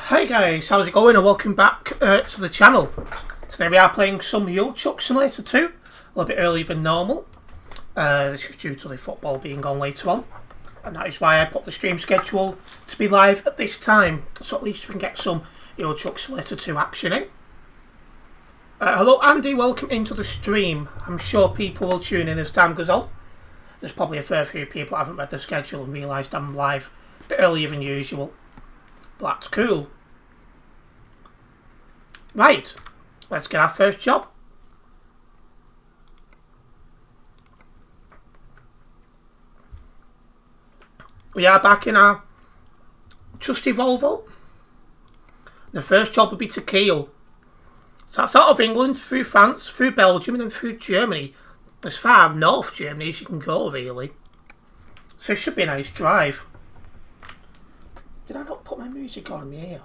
Hi guys, how's it going and welcome back to the channel. Today we are playing some Euro Truck Simulator 2, a little bit earlier than normal. This is due to the football being on later on, and that is why I put the stream schedule to be live at this time, so at least we can get some Euro Truck Simulator 2 action in. Hello Andy, welcome into the stream. I'm sure people will tune in as time goes on. There's probably a fair few people that haven't read the schedule and realised I'm live a bit earlier than usual. But that's cool. Right, let's get our first job. We are back in our trusty Volvo. The first job would be to Kiel. So that's out of England, through France, through Belgium and then through Germany. As far north Germany as you can go, really. So it should be a nice drive. Did I not put my music on here?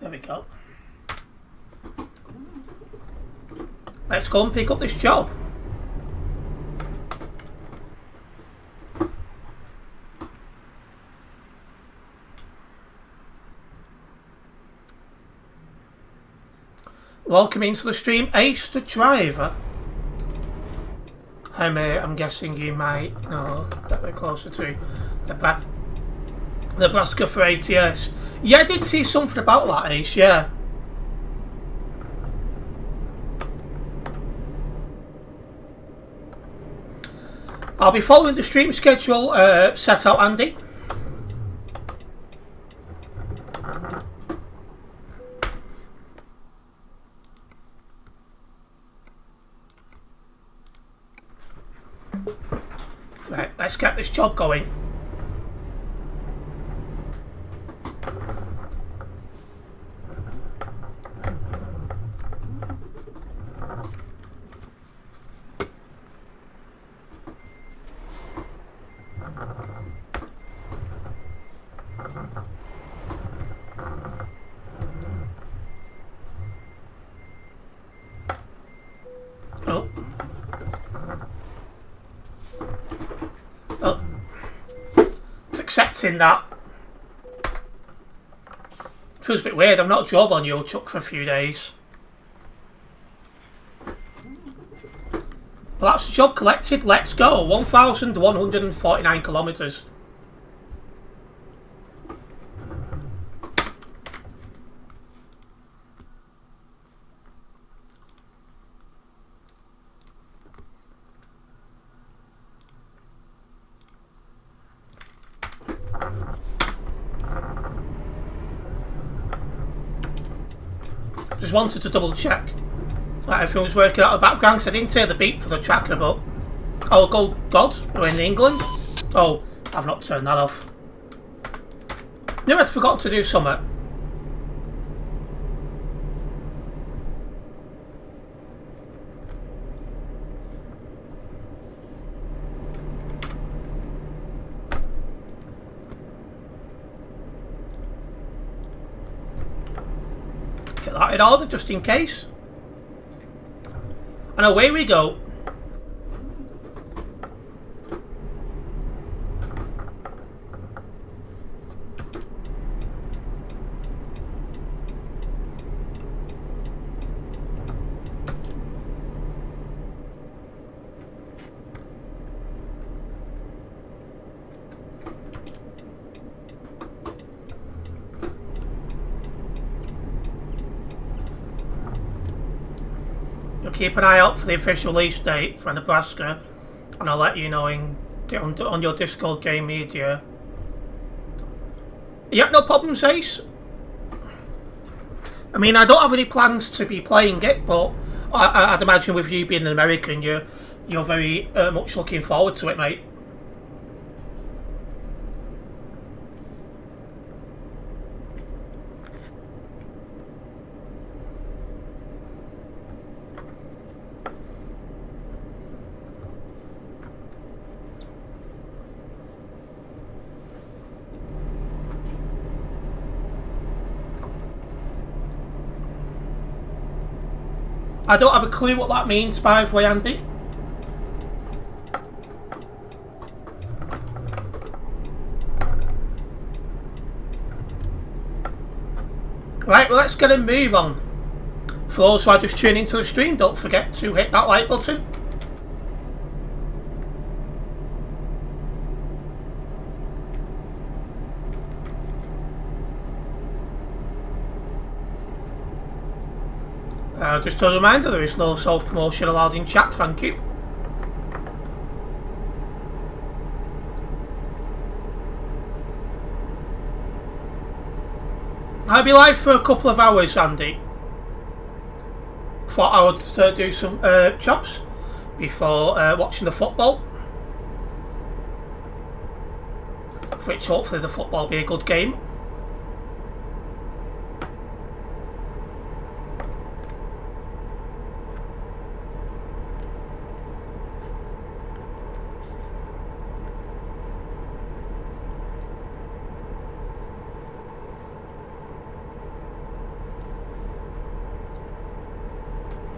There we go. Let's go and pick up this job. Welcome into the stream, Ace the driver. I'm guessing you might know that we're closer to Nebraska for ETS. Yeah, I did see something about that, Ace, yeah. I'll be following the stream schedule set out, Andy. Right, let's get this job going. Accepting that. Feels a bit weird. I've not drove on Euro Truck for a few days. Well, that's the job collected. Let's go. 1,149 kilometres. Just wanted to double check that everything was working out of the background, because I didn't hear the beep for the tracker, but oh God, we're in England. Oh, I've not turned that off. Knew I'd forgotten to do something. That in order, just in case. And away we go. Keep an eye out for the official release date for Nebraska, and I'll let you know on your Discord game media. Yep, no problems, Ace. I mean, I don't have any plans to be playing it, but I'd imagine with you being an American, you're very much looking forward to it, mate. I don't have a clue what that means, by the way, Andy. Right, well, let's get a move on. For those who are just tuning into the stream, don't forget to hit that like button. Just a reminder, there is no self-promotion allowed in chat, thank you. I'll be live for a couple of hours, Andy. Thought I would do some jobs before watching the football. Which hopefully the football will be a good game.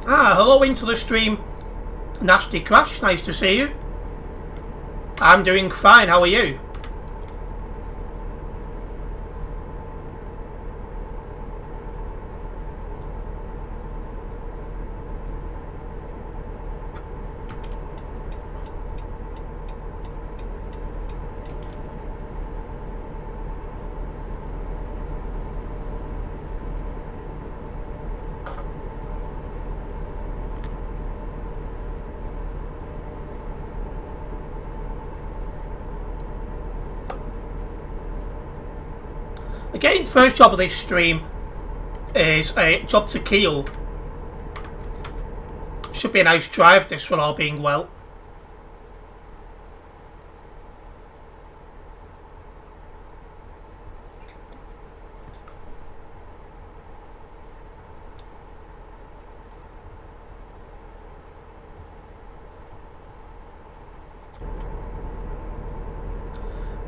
Hello into the stream, Nasty Crash, nice to see you. I'm doing fine, how are you? Again, first job of this stream is a job to Kiel. Should be a nice drive, this one all being well.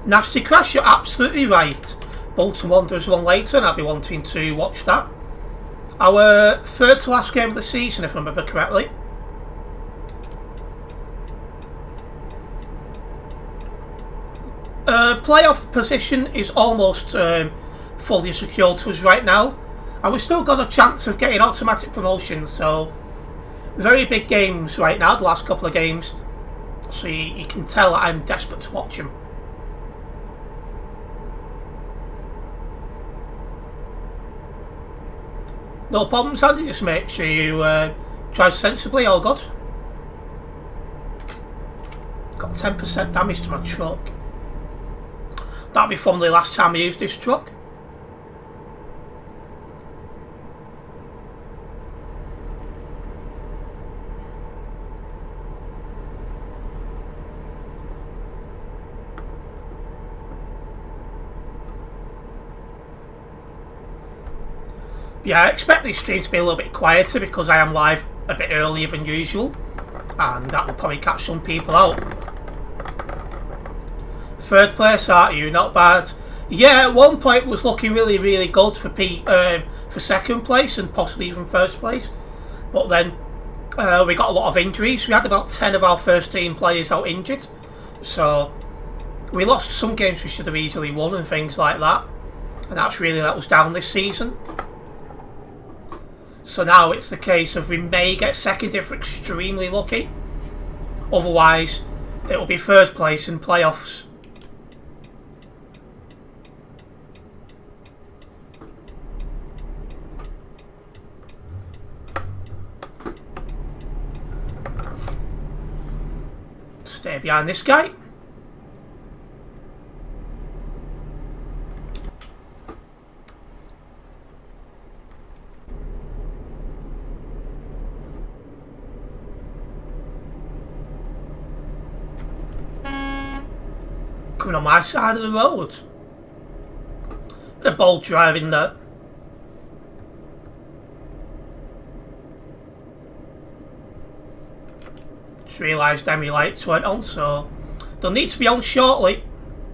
Nasty Crash, you're absolutely right. Bolton Wanderers won later and I'll be wanting to watch that. Our third to last game of the season, if I remember correctly. Playoff position is almost fully secured to us right now. And we've still got a chance of getting automatic promotion, so very big games right now, the last couple of games. So you can tell that I'm desperate to watch them. No problems, Andy, just make sure you drive sensibly, all good. Got 10% damage to my truck. That'll be from the last time I used this truck. Yeah, I expect this stream to be a little bit quieter because I am live a bit earlier than usual, and that will probably catch some people out. Third place, aren't you? Not bad. Yeah, at one point was looking really good for second place and possibly even first place, but then we got a lot of injuries. We had about 10 of our first team players out injured, so we lost some games we should have easily won and things like that, and that's really let us down this season. So now it's the case of we may get second if we're extremely lucky. Otherwise, it will be third place in playoffs. Stay behind this guy. Coming on my side of the road. Bit of bold driving there. Just realised Demi lights weren't on, so they'll need to be on shortly.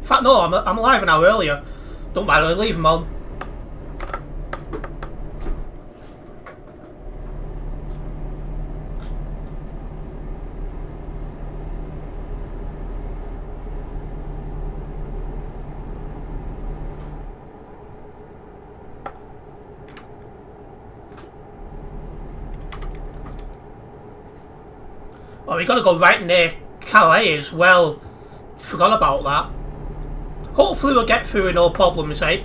In fact, no, I'm live an hour earlier. Don't matter, I'll leave them on. Oh, we got to go right near Calais as well. Forgot about that. Hopefully we'll get through with no problems, eh?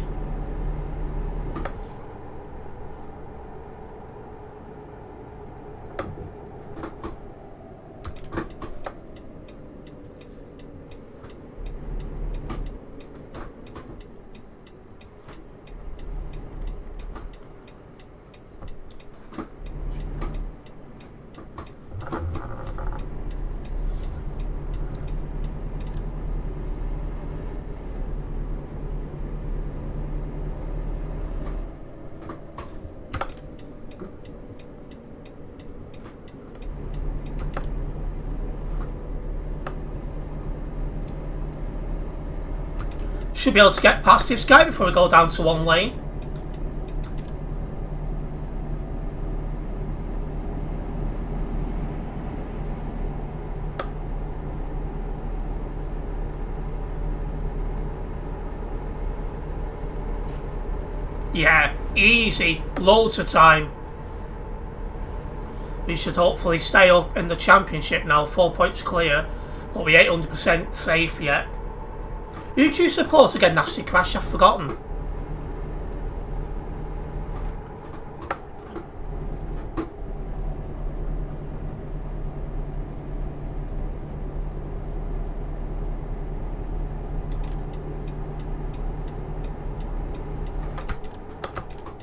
Should be able to get past this guy before we go down to one lane. Yeah, easy. Loads of time. We should hopefully stay up in the championship now. 4 points clear. But we ain't 100% safe yet. Who do you support again, Nasty Crash? I've forgotten.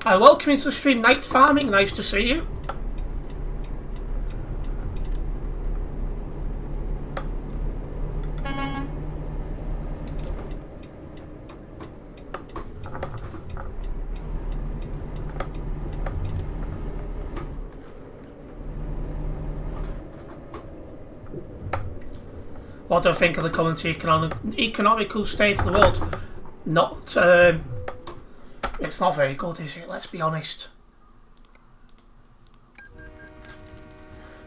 Welcome into the stream, Night Farming. Nice to see you. What do I think of the current economical state of the world? Not, it's not very good, is it? Let's be honest.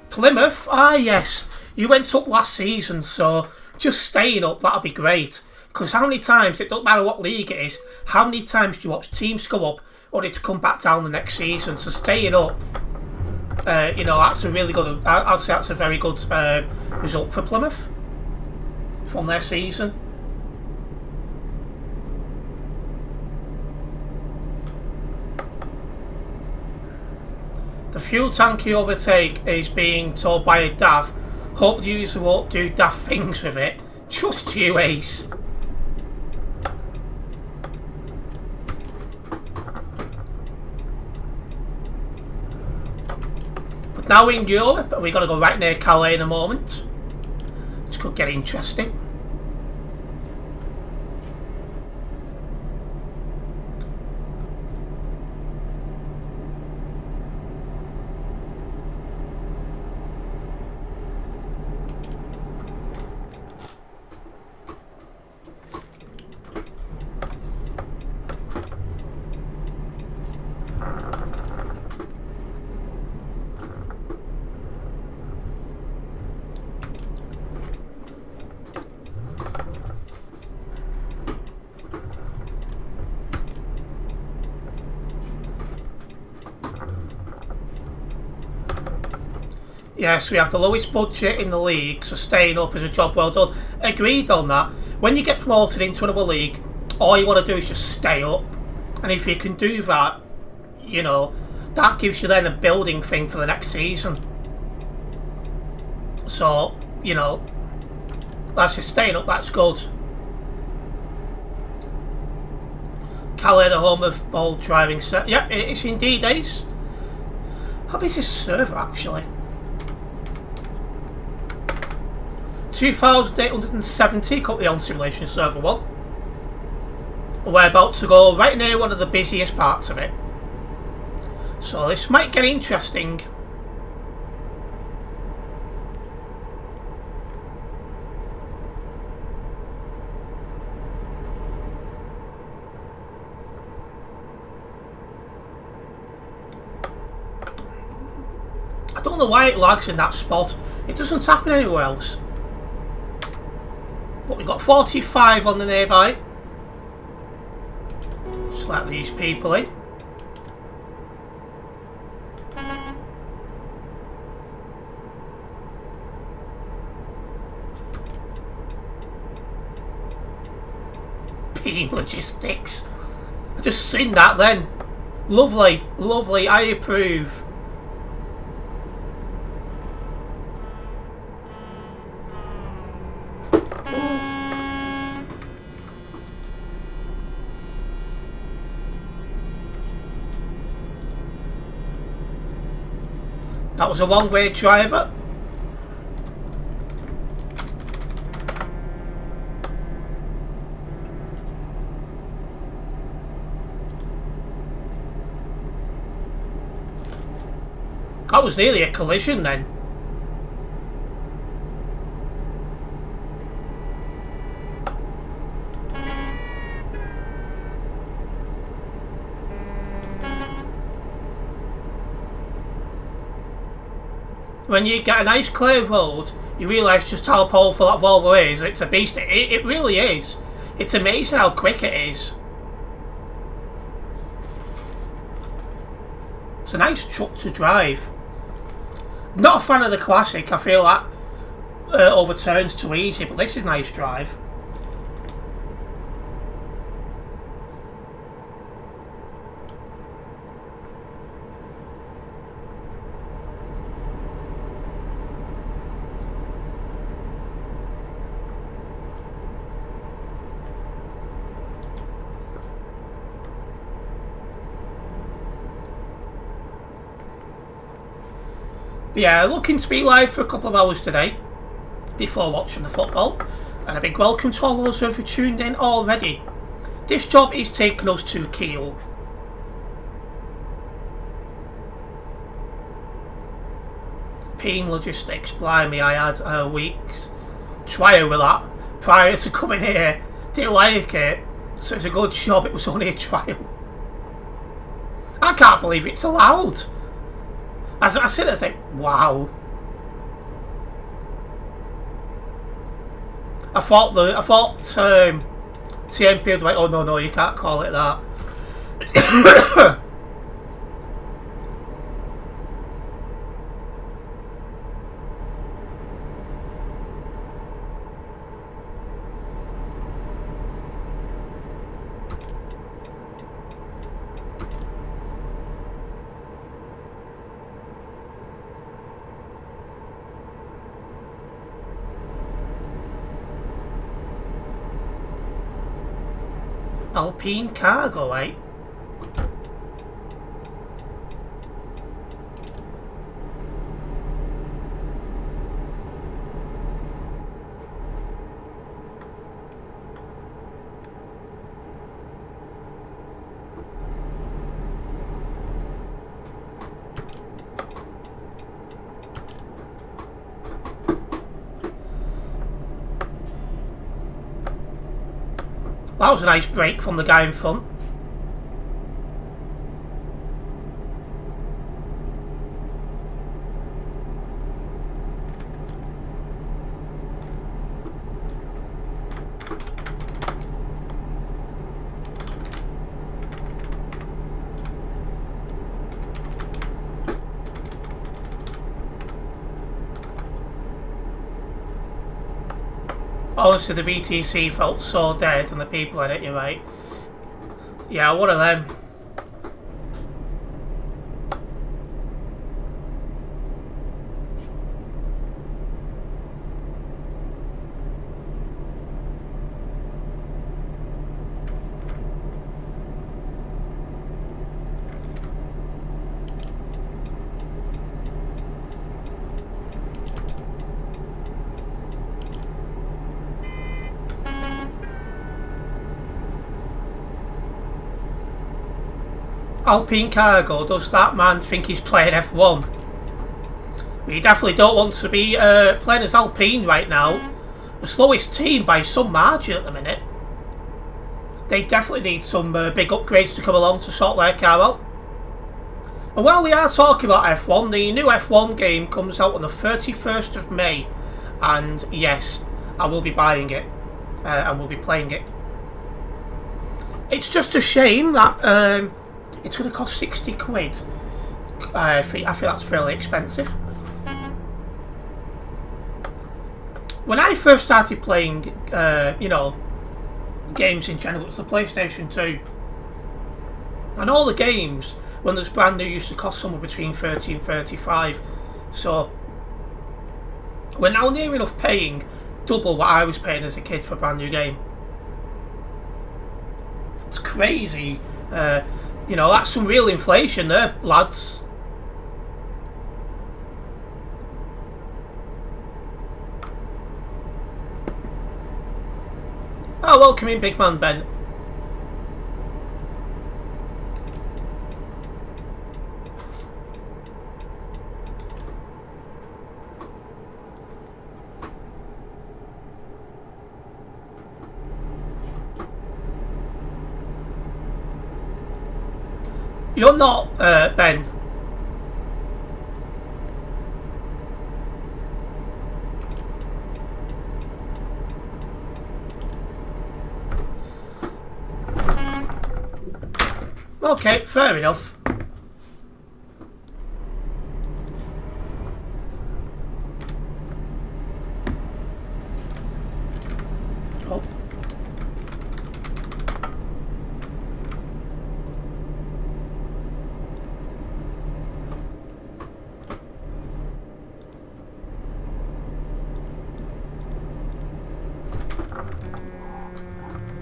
Plymouth? Ah, yes. You went up last season, so just staying up, that'll be great. Because how many times, it doesn't matter what league it is, how many times do you watch teams go up only to come back down the next season? So staying up, you know, that's a really good, I'd say that's a very good result for Plymouth from their season. The fuel tank you overtake is being told by a DAV. Hope the user won't do daft things with it. Trust you, Ace. But now we're in Europe, we've got to go right near Calais in a moment. This could get interesting. Yes, we have the lowest budget in the league, so staying up is a job well done. Agreed on that. When you get promoted into another league, all you want to do is just stay up. And if you can do that, you know, that gives you then a building thing for the next season. So, you know, that's just staying up, that's good. Calais, the home of bold driving set. Yep, it is indeed, Ace. How big is this server actually? 2,870 currently on Simulation Server 1. We're about to go right near one of the busiest parts of it. So this might get interesting. I don't know why it lags in that spot. It doesn't happen anywhere else. But we've got 45 on the nearby. Just let these people in. Alpine Logistics. I just seen that then. Lovely, lovely, I approve. That was a wrong-way driver. That was nearly a collision then. When you get a nice clear road, you realise just how powerful that Volvo is. It's a beast. It really is. It's amazing how quick it is. It's a nice truck to drive. Not a fan of the Classic. I feel that overturns too easy, but this is a nice drive. But yeah, looking to be live for a couple of hours today before watching the football, and a big welcome to all those who have tuned in already. This job is taking us to Kiel. Alpine Logistics, blimey, I had a week's trial with that prior to coming here. Didn't like it, so it's a good job it was only a trial. I can't believe it's allowed. As I sit there and think, wow. I thought TMP was like, oh no, you can't call it that. Alpine Cargo, right? That was a nice break from the guy in front. Honestly, the VTC felt so dead and the people in it, you're right. Yeah, one of them. Alpine Cargo, does that man think he's playing F1? We definitely don't want to be playing as Alpine right now. The slowest team by some margin at the minute. They definitely need some big upgrades to come along to sort their car out. And while we are talking about F1, the new F1 game comes out on the 31st of May. And yes, I will be buying it and will be playing it. It's just a shame that it's going to cost 60 quid. I feel that's fairly expensive. When I first started playing, games in general. It was the PlayStation 2. And all the games, when it was brand new, used to cost somewhere between 30 and 35. So we're now near enough paying double what I was paying as a kid for a brand new game. It's crazy. You know, that's some real inflation there, lads. Oh, welcome in, big man Ben. You're not, Ben. Okay, fair enough. Oh.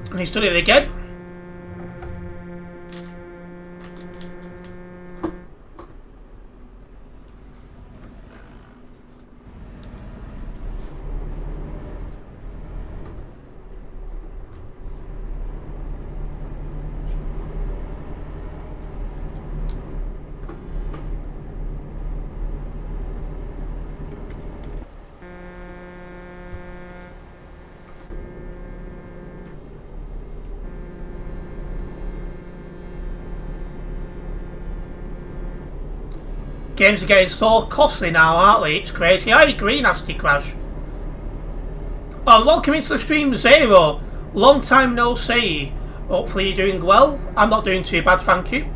And he's done it again. Games are getting so costly now, aren't they? It's crazy. I agree, Nasty Crash. Oh, welcome into the stream, Zero. Long time no see. Hopefully you're doing well. I'm not doing too bad, thank you.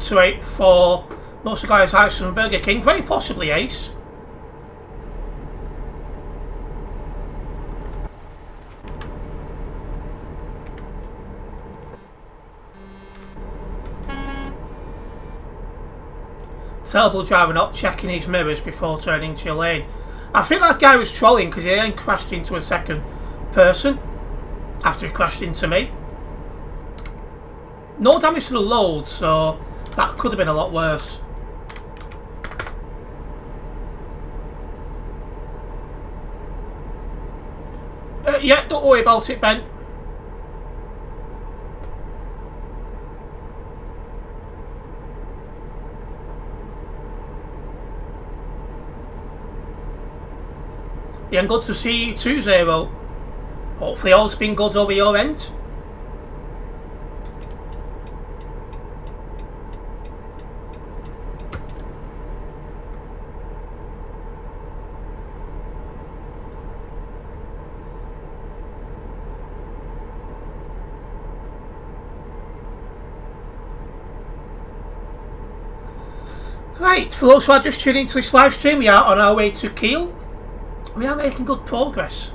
To 8-4. Most of the guys Ace from Burger King, very possibly Ace. Terrible driver not checking his mirrors before turning into your lane. I think that guy was trolling because he then crashed into a second person after he crashed into me. No damage to the load, so that could have been a lot worse. Yeah, don't worry about it, Ben. Yeah, and good to see you too, Zero. Hopefully all's been good over your end. Right, for those who are just tuning into this live stream, we are on our way to Kiel. We are making good progress.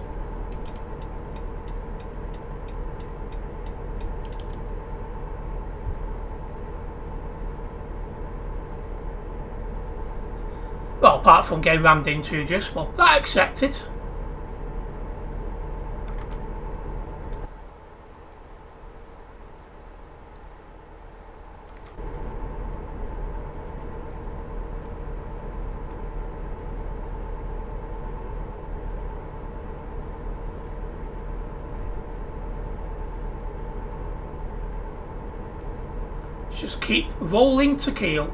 Well, apart from getting rammed into just, well, that accepted. Just keep rolling to Kiel.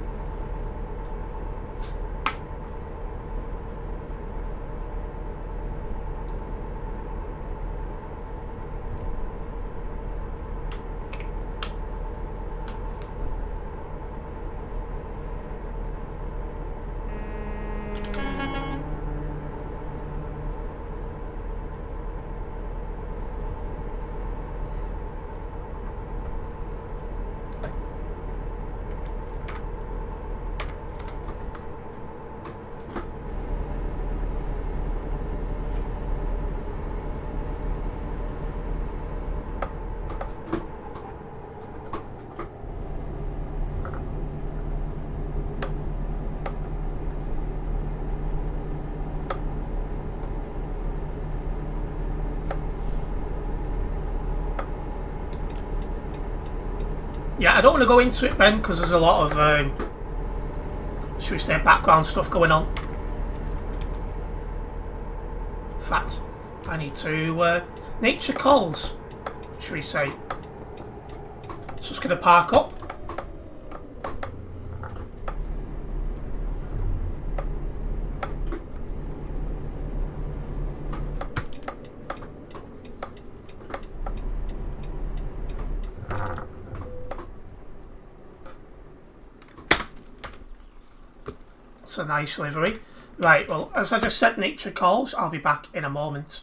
Yeah, I don't want to go into it, Ben, because there's a lot of, should we say, background stuff going on. In fact, I need to, nature calls, should we say. So just going to park up. It's a nice livery. Right, well, as I just said, nature calls. I'll be back in a moment.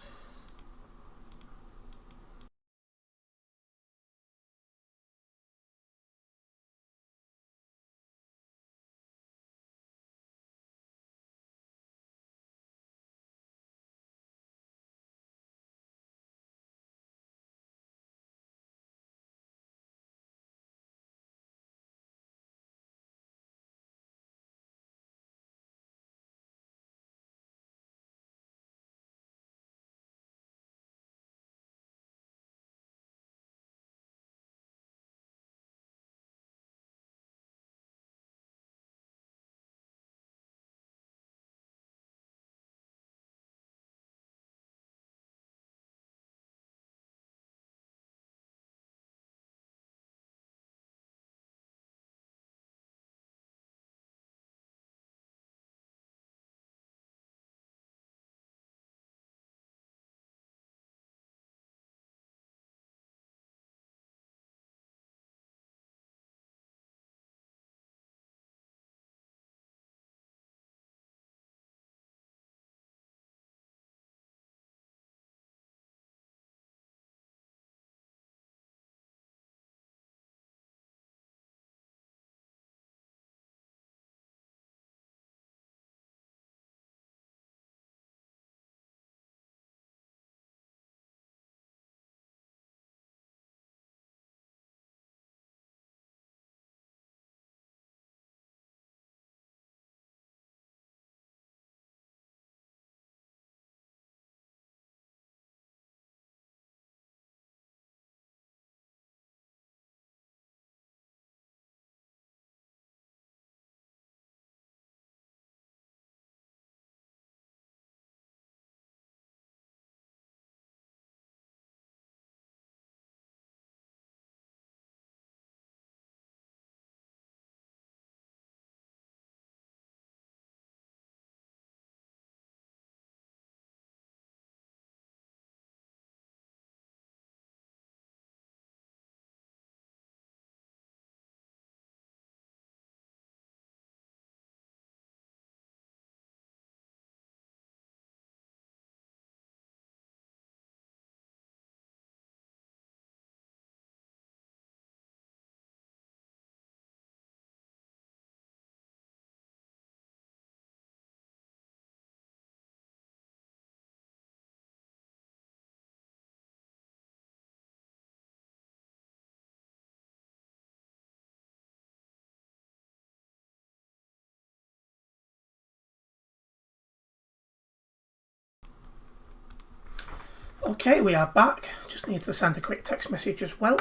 Okay, we are back. Just need to send a quick text message as well.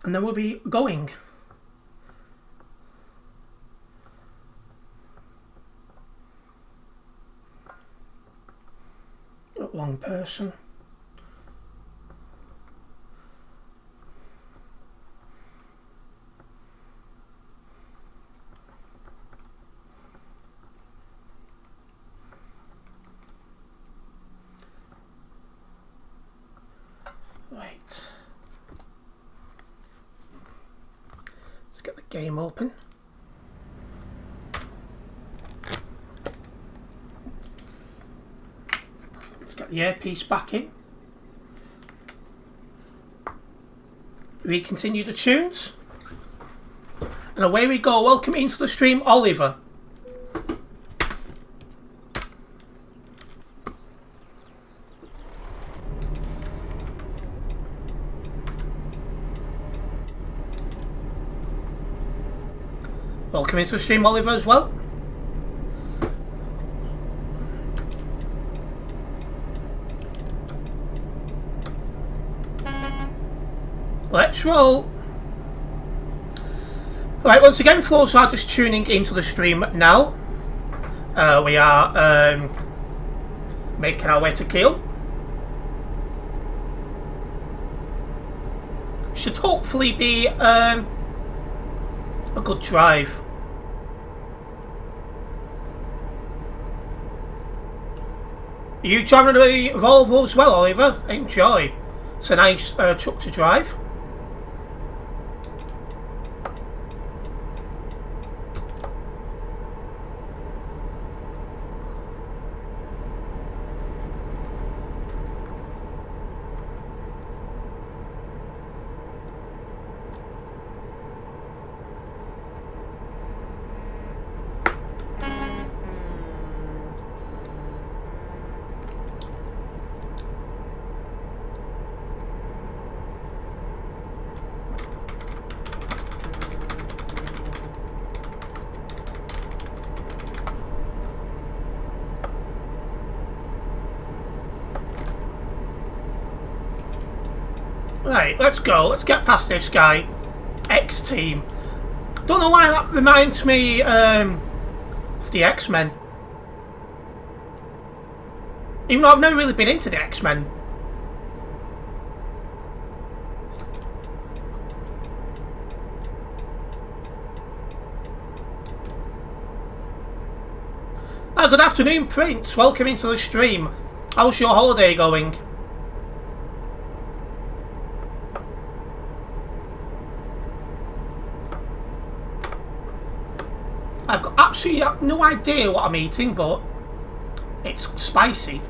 And then we'll be going. Wrong person. Right. Let's get the game open. Let's get the earpiece back in. Recontinue the tunes. And away we go. Welcome into the stream, Oliver. Welcome into the stream, Oliver, as well. Let's roll. Right, once again, for those who are just tuning into the stream now, we are making our way to Kiel. Should hopefully be a good drive. Are you driving the Volvo as well, Oliver? Enjoy. It's a nice truck to drive. Right, let's go. Let's get past this guy. X-Team. Don't know why that reminds me of the X-Men. Even though I've never really been into the X-Men. Good afternoon, Prince. Welcome into the stream. How's your holiday going? I've got absolutely no idea what I'm eating, but it's spicy.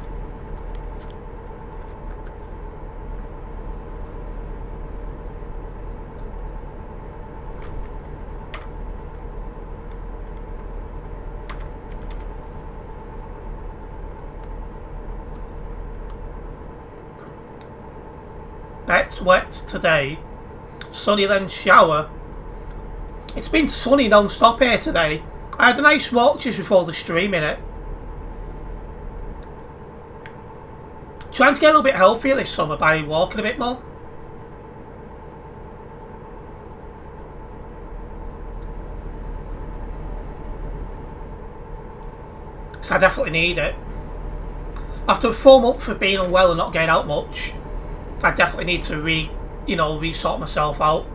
Bet wet today. Sunny then shower. It's been sunny non-stop here today. I had a nice walk just before the stream, innit? Trying to get a little bit healthier this summer by walking a bit more. So I definitely need it. After a 4 months of being unwell and not getting out much, I definitely need to re-sort myself out.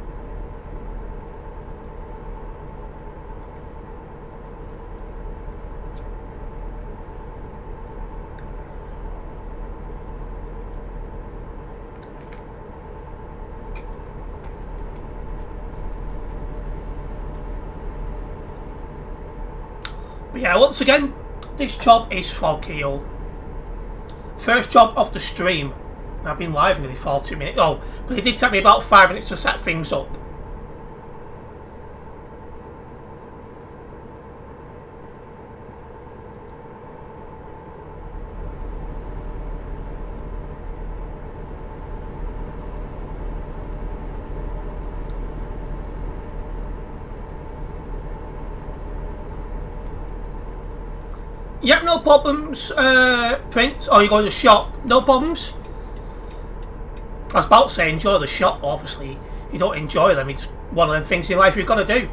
But yeah, once again, this job is for Kiel. First job of the stream. I've been live nearly 40 minutes. Oh, but it did take me about 5 minutes to set things up. Yep, no problems, Prince. Oh, you're going to the shop? No problems. I was about to say enjoy the shop, but obviously you don't enjoy them. It's one of them things in life you've got to do.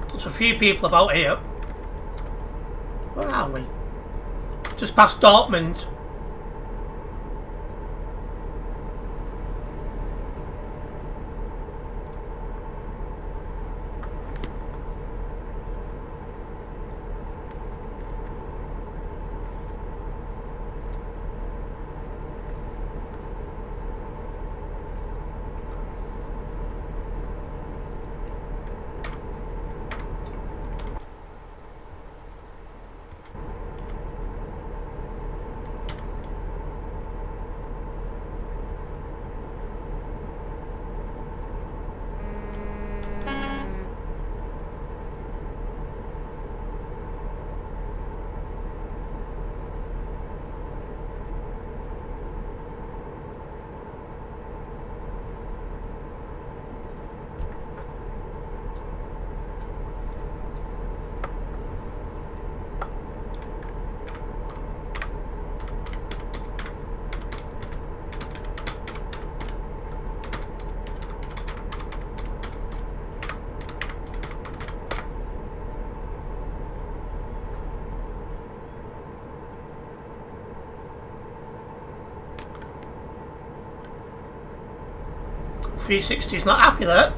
There's a few people about here. Where are we? Just past Dortmund. 360 is not happy there.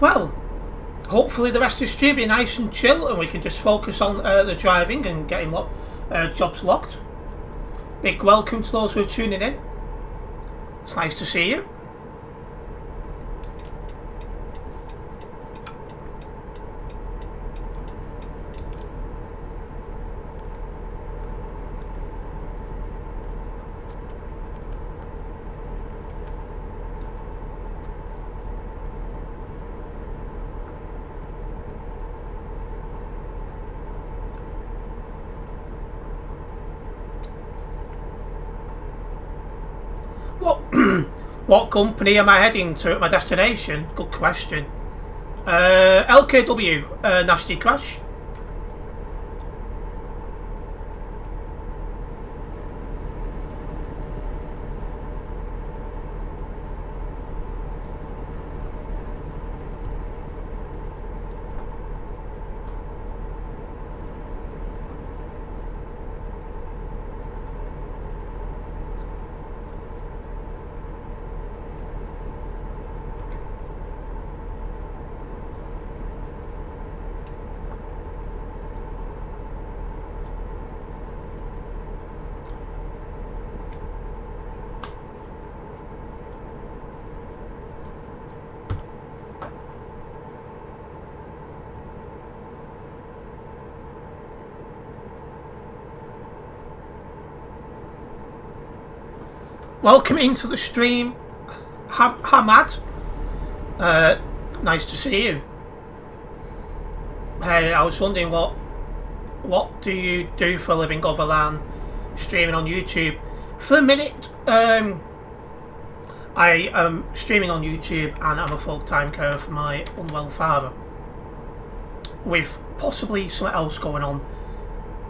Well, hopefully the rest of the stream will be nice and chill and we can just focus on the driving and getting jobs locked. Big welcome to those who are tuning in. It's nice to see you. What company am I heading to at my destination? Good question. LKW, Nasty Crash. Welcome into the stream, Hamad. Nice to see you. Hey, I was wondering what do you do for a living other than streaming on YouTube? For the minute, I am streaming on YouTube and I'm a full-time carer for my unwell father, with possibly something else going on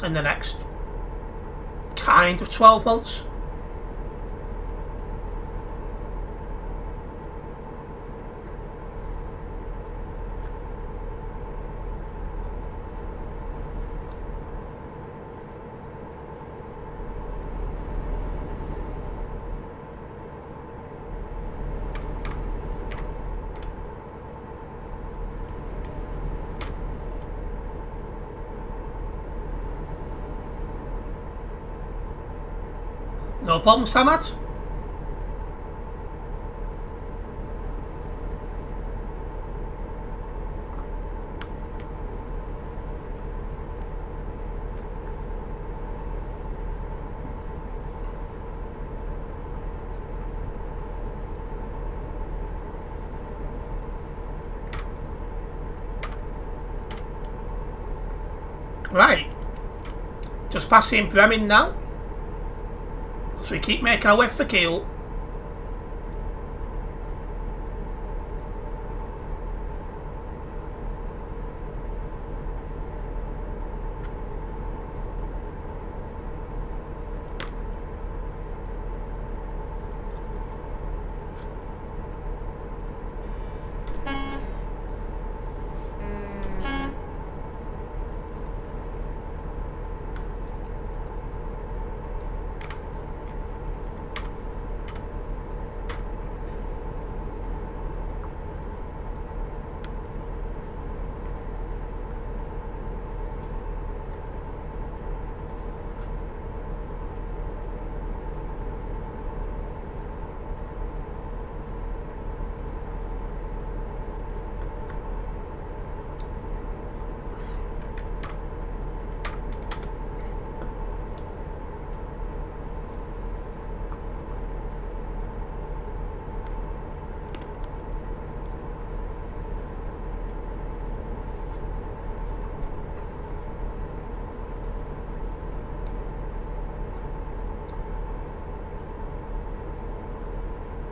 in the next kind of 12 months. No problem, Samad. Right. Just passing Bremen now. So we keep making our way for Kiel.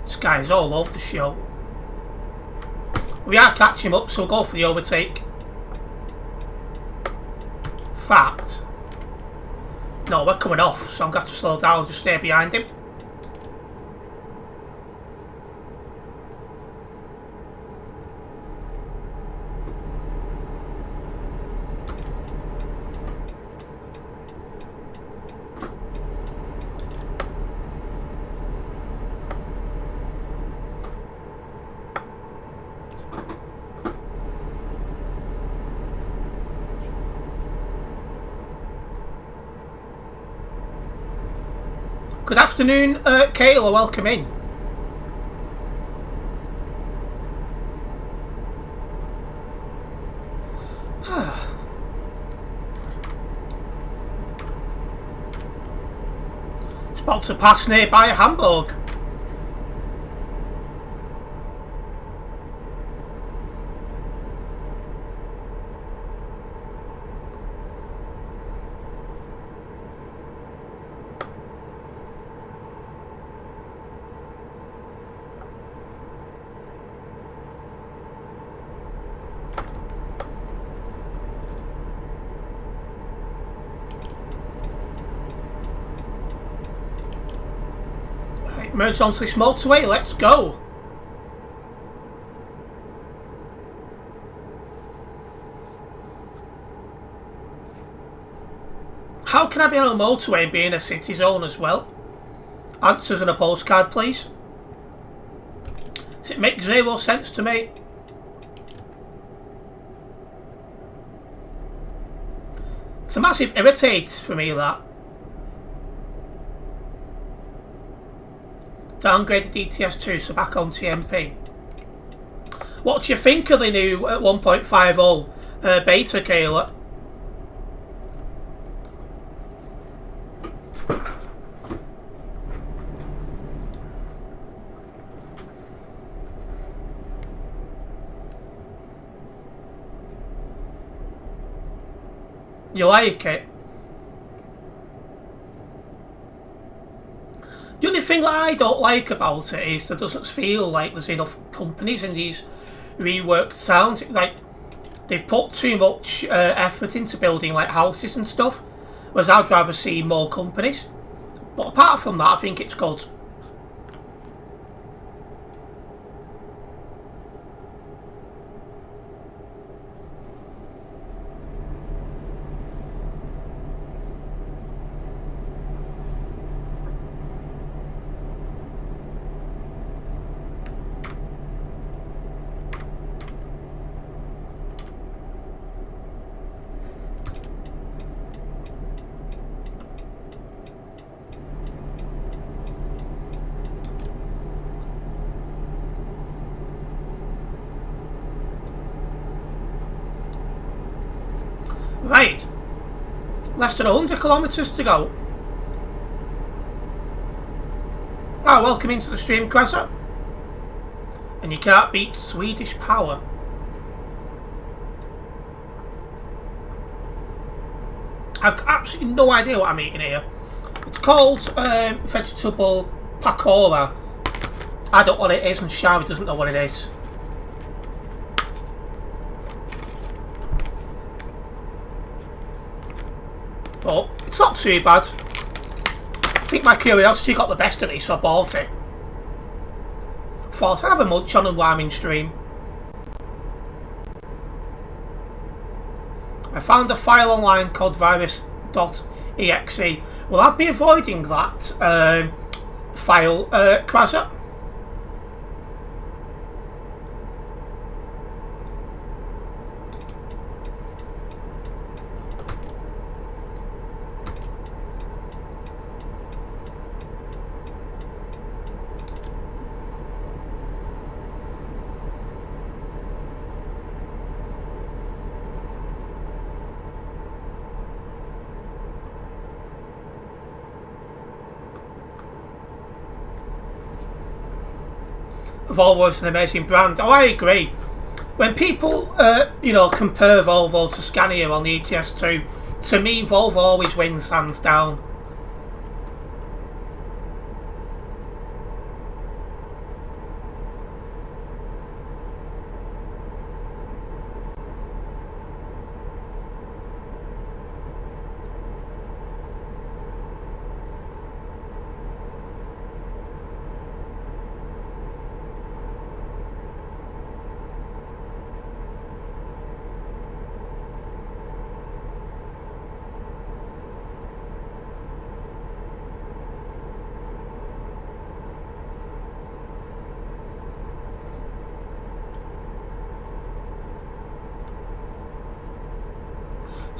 This guy's all over the show. We are catching up, so we'll go for the overtake. Fact. No, we're coming off, so I'm going to have to slow down and just stay behind him. Good afternoon, Kayla, welcome in. It's about to pass nearby Hamburg. Merge onto this motorway, let's go. How can I be on a motorway and be in a city zone as well? Answers on a postcard, please. Does it make zero sense to me? It's a massive irritate for me, that. Downgraded ETS2, so back on TMP. What do you think of the new 1.50 beta, Kayla? You like it? The only thing that I don't like about it is there doesn't feel like there's enough companies in these reworked towns. Like, they've put too much effort into building like houses and stuff, whereas I'd rather see more companies. But apart from that, I think it's good. Right, less than 100 kilometres to go. Ah, welcome into the stream, Cressa. And you can't beat Swedish power. I've got absolutely no idea what I'm eating here. It's called vegetable pakora. I don't know what it is, and Shari doesn't know what it is. But it's not too bad. I think my curiosity got the best of me, so I bought it. Thought I'd have a munch on a warming stream. I found a file online called virus.exe. Will I be avoiding that file, Krasa? Volvo's an amazing brand. Oh, I agree. When people, you know, compare Volvo to Scania on the ETS2, to me, Volvo always wins hands down.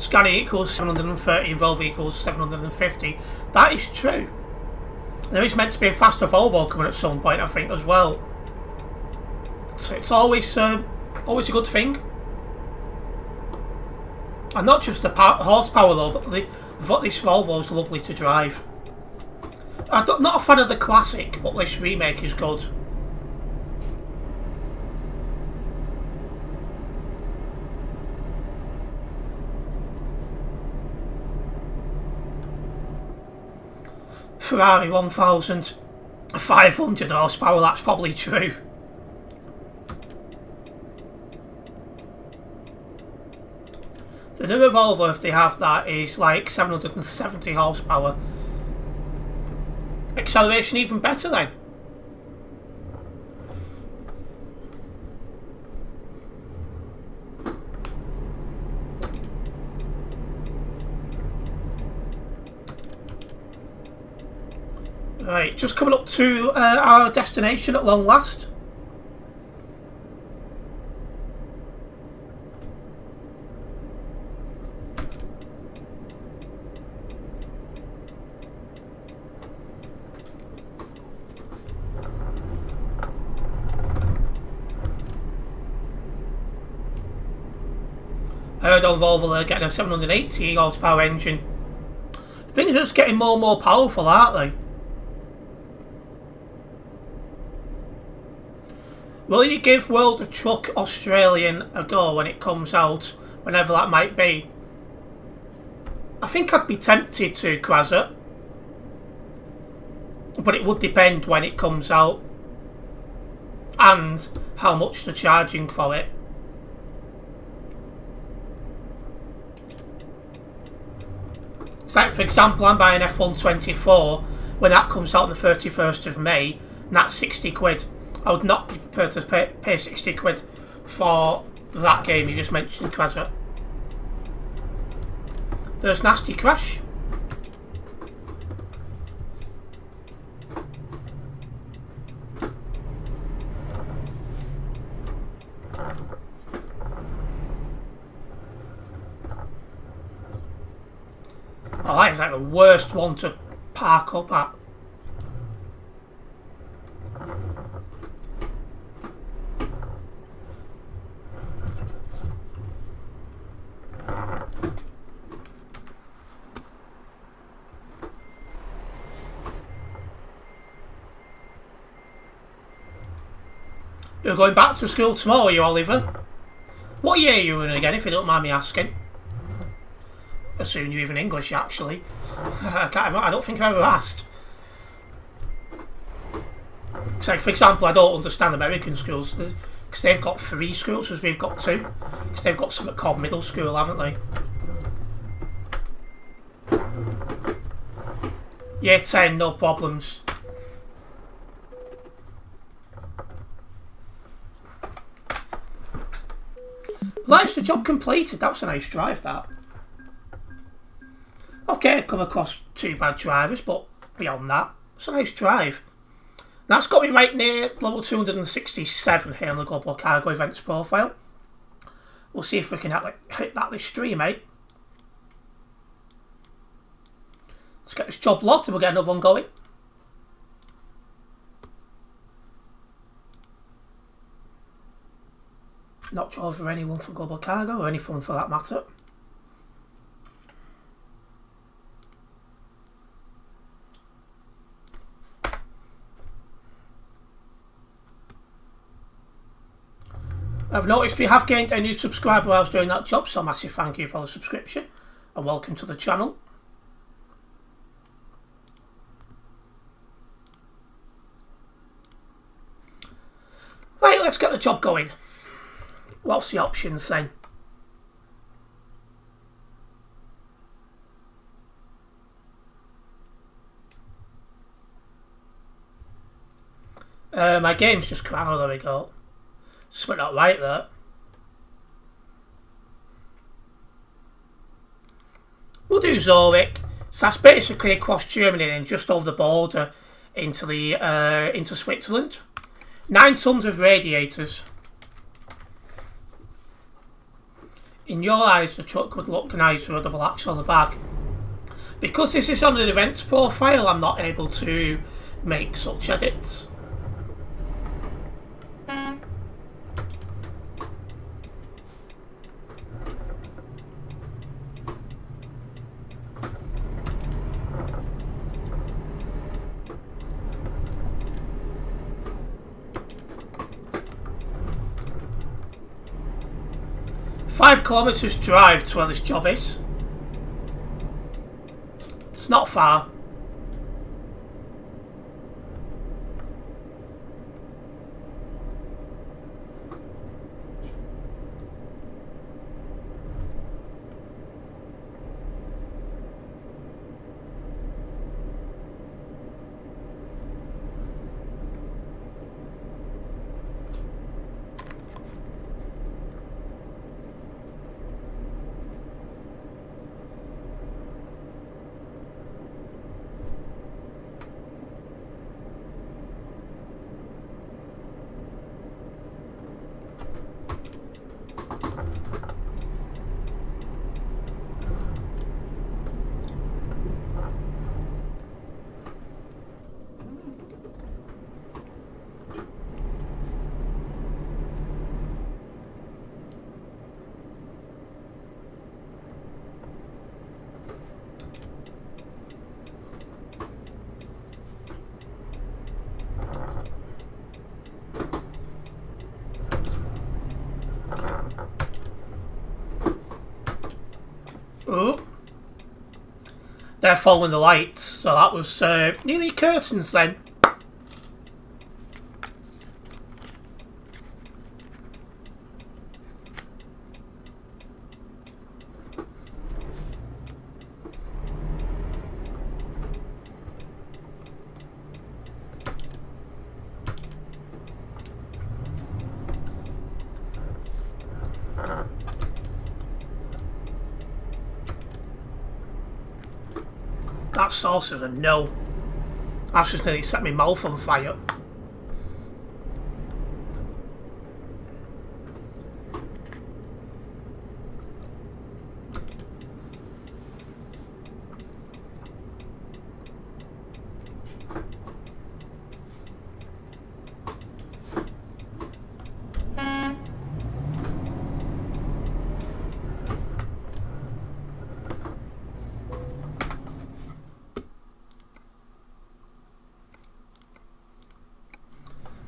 Scania equals 730 and Volvo equals 750. That is true. There is meant to be a faster Volvo coming at some point, I think, as well. So it's always a good thing. And not just the horsepower though, but this Volvo is lovely to drive. I'm not a fan of the classic, but this remake is good. Ferrari 1500 horsepower, that's probably true. The newer Volvo, if they have that, is like 770 horsepower. Acceleration even better then. Right, just coming up to our destination at long last. I heard on Volvo they're getting a 780 horsepower engine. Things are just getting more and more powerful, aren't they? Will you give World of Truck Australian a go when it comes out, whenever that might be? I think I'd be tempted to, Krasser. But it would depend when it comes out. And how much they're charging for it. It's like, for example, I'm buying F124 when that comes out on the 31st of May, and that's 60 quid. I would not be prepared to pay 60 quid for that game you just mentioned, Krasser. There's Nasty Crash. Oh, that is like the worst one to park up at. You're going back to school tomorrow, you Oliver? What year are you in again, if you don't mind me asking? Assume you're even English, actually. I don't think I've ever asked. So, for example, I don't understand American schools because they've got 3 schools, as we've got 2. Because they've got something called middle school, haven't they? Year 10, no problems. Nice, the job completed. That was a nice drive, that. Okay, I've come across 2 bad drivers, but beyond that, it's a nice drive. That's got me right near level 267 here on the Global Cargo Events profile. We'll see if we can hit that this stream, mate. Let's get this job logged and we'll get another one going. Not drove for anyone for Global Cargo or anyone for that matter. I've noticed we have gained a new subscriber while I was doing that job, so massive thank you for the subscription and welcome to the channel. Right, let's get the job going. What's the options then? My game's just crashed. Oh, there we go. Something not right there. We'll do Zurich. So that's basically across Germany and just over the border into Switzerland. 9 tons of radiators. in your eyes the truck would look nice with a double axle on the back. Because this is on an events profile, I'm not able to make such edits. "5 kilometres drive to where this job is." It's not far. Oh, they're following the lights, so that was nearly curtains then. That sauce is a no. That's just nearly set my mouth on fire.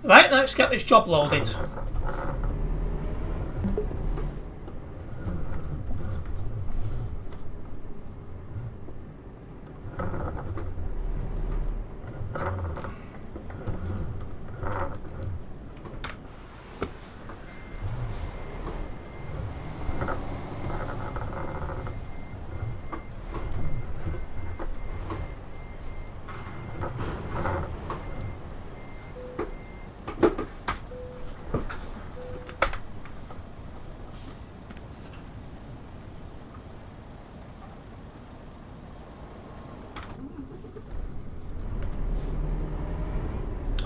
Right, let's get this job loaded.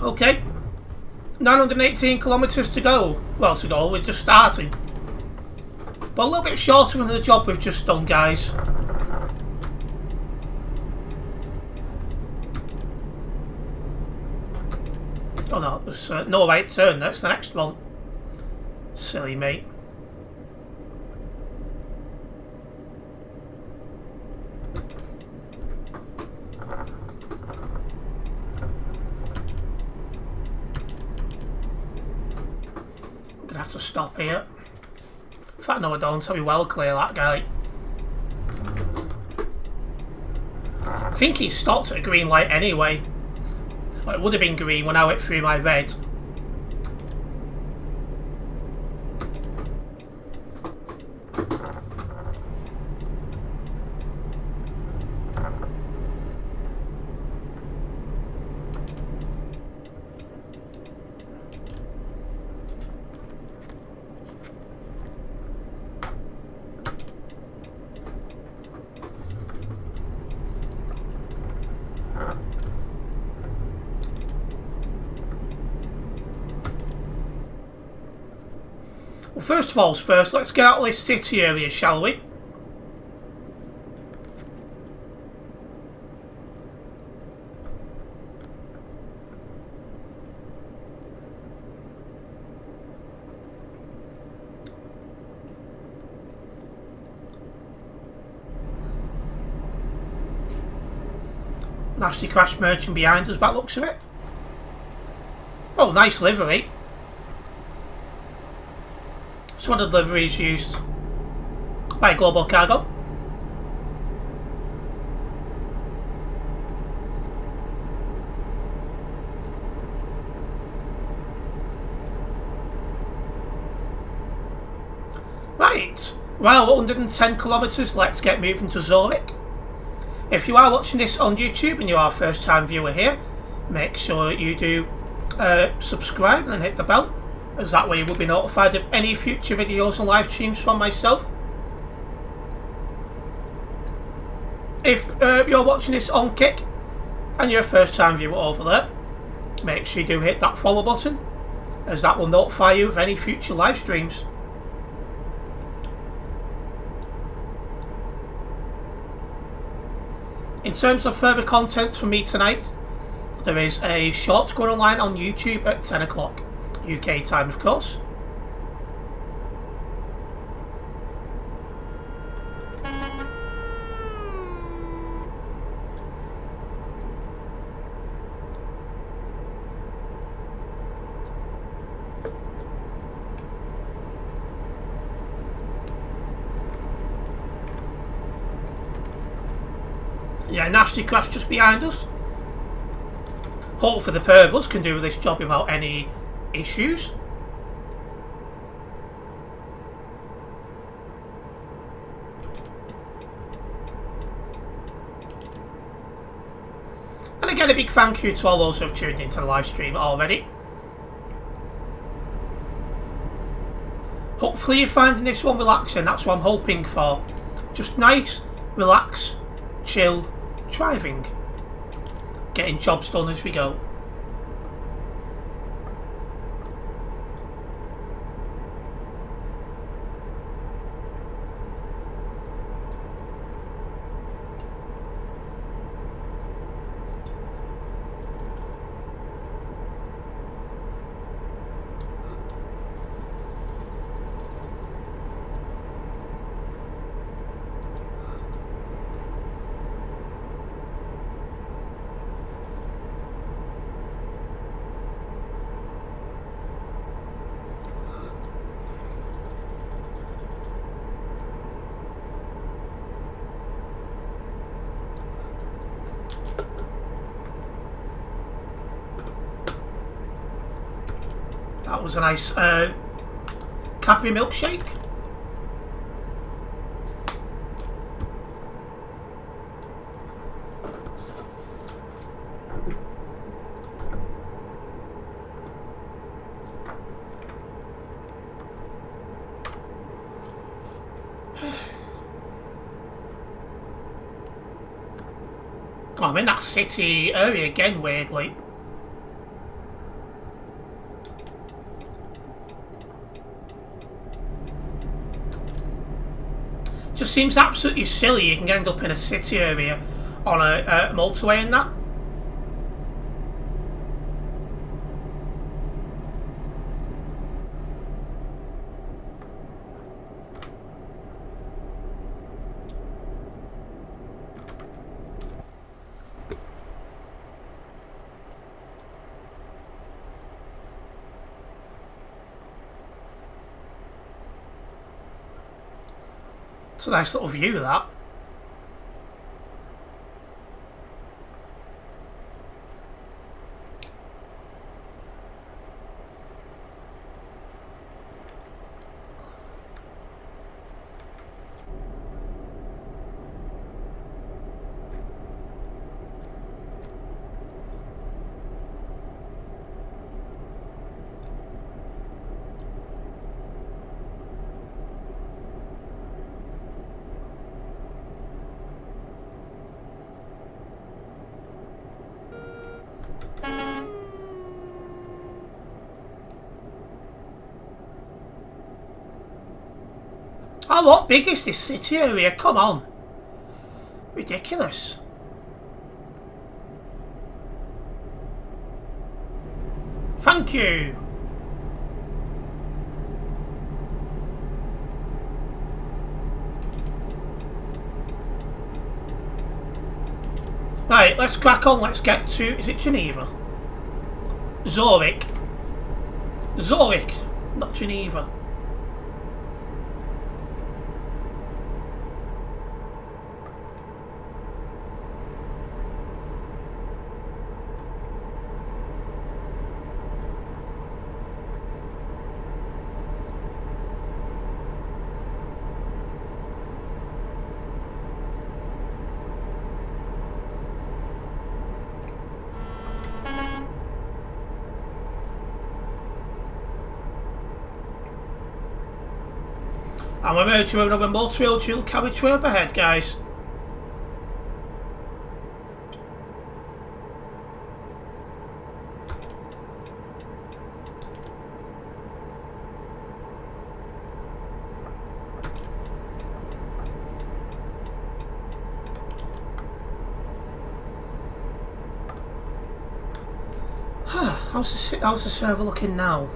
Okay, 918 kilometres to go. Well, to go, we're just starting. But a little bit shorter than the job we've just done, guys. Oh no, there's no right turn, that's the next one. Silly mate. Gonna have to stop here. In fact, no I don't, I'll be well clear that guy. I think he stopped at a green light anyway. Well, it would have been green when I went through my red. Well, first of all, let's get out of this city area, shall we? Nasty Crash merchant behind us, by the looks of it. Oh, nice livery. So one of the liveries used by Global Cargo. Right, well, 110 kilometres, let's get moving to Zurich. If you are watching this on YouTube and you are a first time viewer here, make sure you do subscribe and hit the bell, as that way you will be notified of any future videos and live streams from myself. If you're watching this on Kick and you're a first time viewer over there, make sure you do hit that follow button, as that will notify you of any future live streams. In terms of further content from me tonight, there is a short going online on YouTube at 10 o'clock UK time, of course. Yeah, Nasty Crash just behind us. Hopefully the pair of us can do this job without any issues. And again, a big thank you to all those who have tuned into the live stream already. Hopefully you're finding this one relaxing, that's what I'm hoping for. Just nice, relax, chill, driving. Getting jobs done as we go. That was a nice Cadbury milkshake. Oh, I'm in that city area again, weirdly. Just seems absolutely silly you can end up in a city area on a motorway and that. It's a nice little view, that. what big is this city area? Come on. Ridiculous. Thank you. Right, let's crack on. Let's get to... Is it Geneva? Zurich. Zurich, not Geneva. And we're merging with another multi-wheel dual carriageway up ahead, guys. How's the server looking now?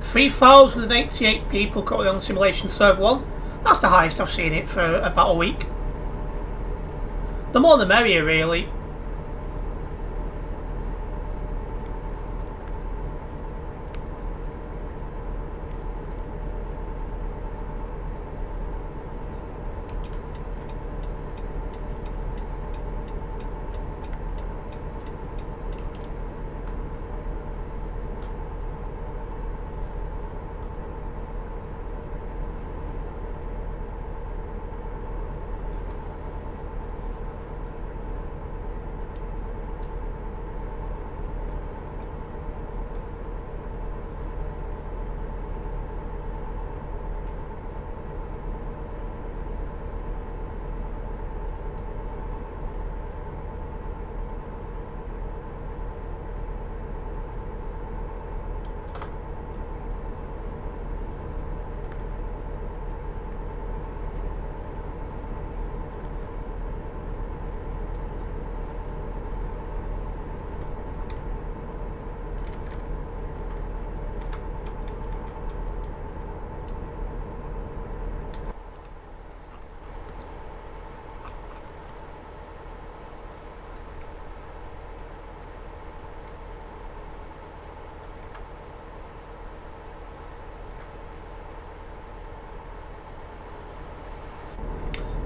3,088 people currently on Simulation Server 1. That's the highest I've seen it for about a week. The more the merrier, really.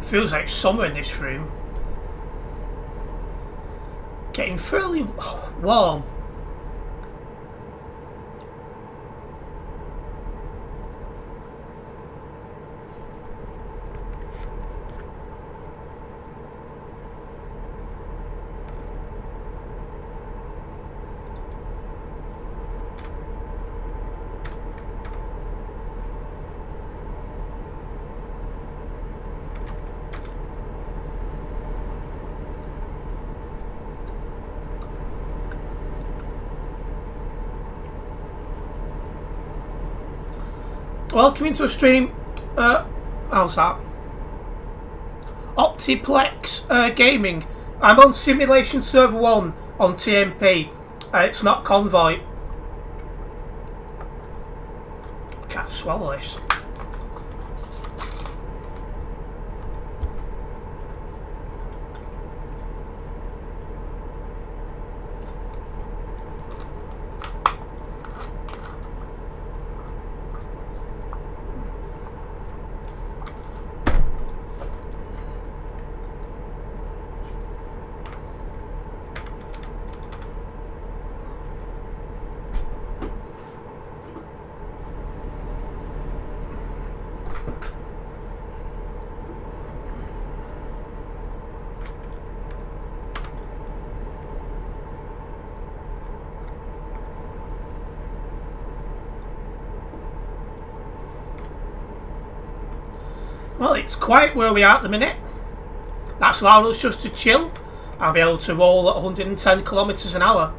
Feels like summer in this room. Getting fairly warm. Welcome into a stream. How's that? Optiplex Gaming. I'm on Simulation Server 1 on TMP. It's not Convoy. Can't swallow this. Well, it's quiet where we are at the minute. That's allowing us just to chill and be able to roll at 110 kilometres an hour.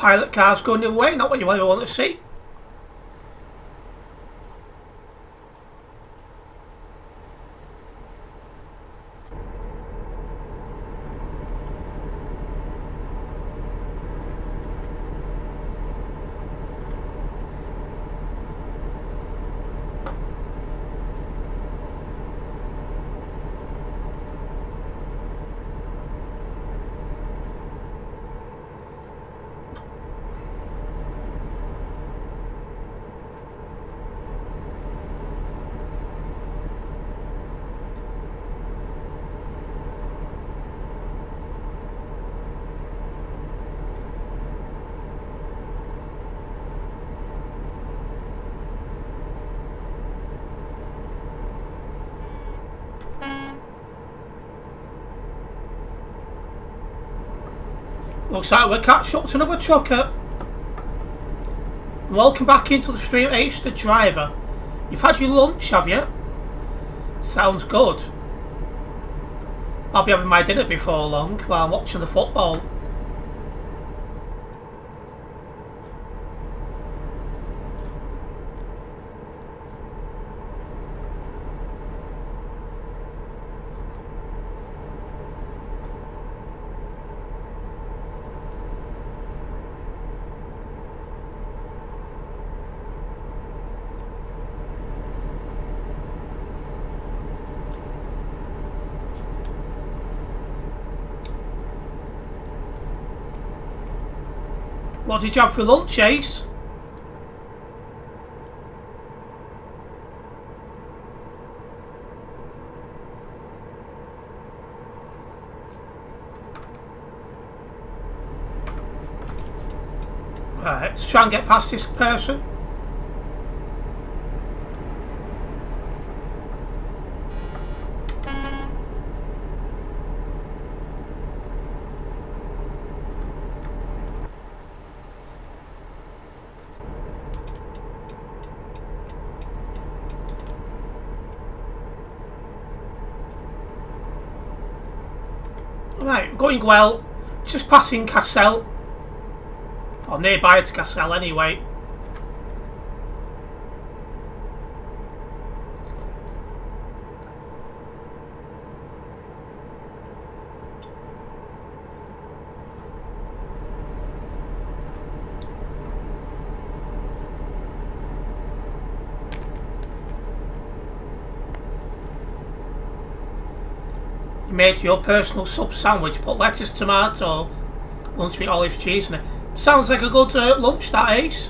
pilot cars going the other way, not what you ever want to see. Looks like we're catching up to another trucker. Welcome back into the stream, Ace the driver. You've had your lunch, have you? Sounds good. I'll be having my dinner before long while I'm watching the football. What did you have for lunch, Ace? Right, let's try and get past this person. Right, going well. Just passing Cassell. Or nearby to Cassell anyway. You made your personal sub sandwich, put lettuce, tomato, lunch meat, olive, cheese in it. Sounds like a good lunch, that, Ace.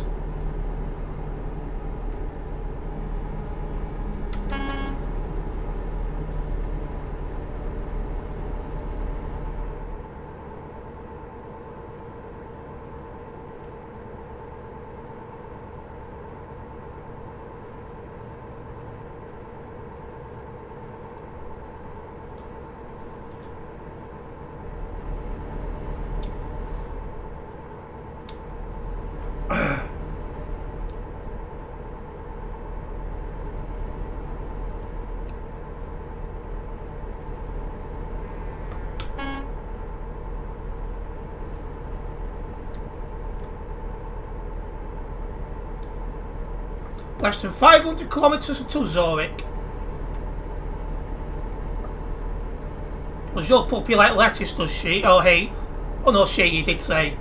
Less than 500 kilometres until Zurich. Does your puppy like lettuce, does she? Oh, hey. Oh, no, she, you did say.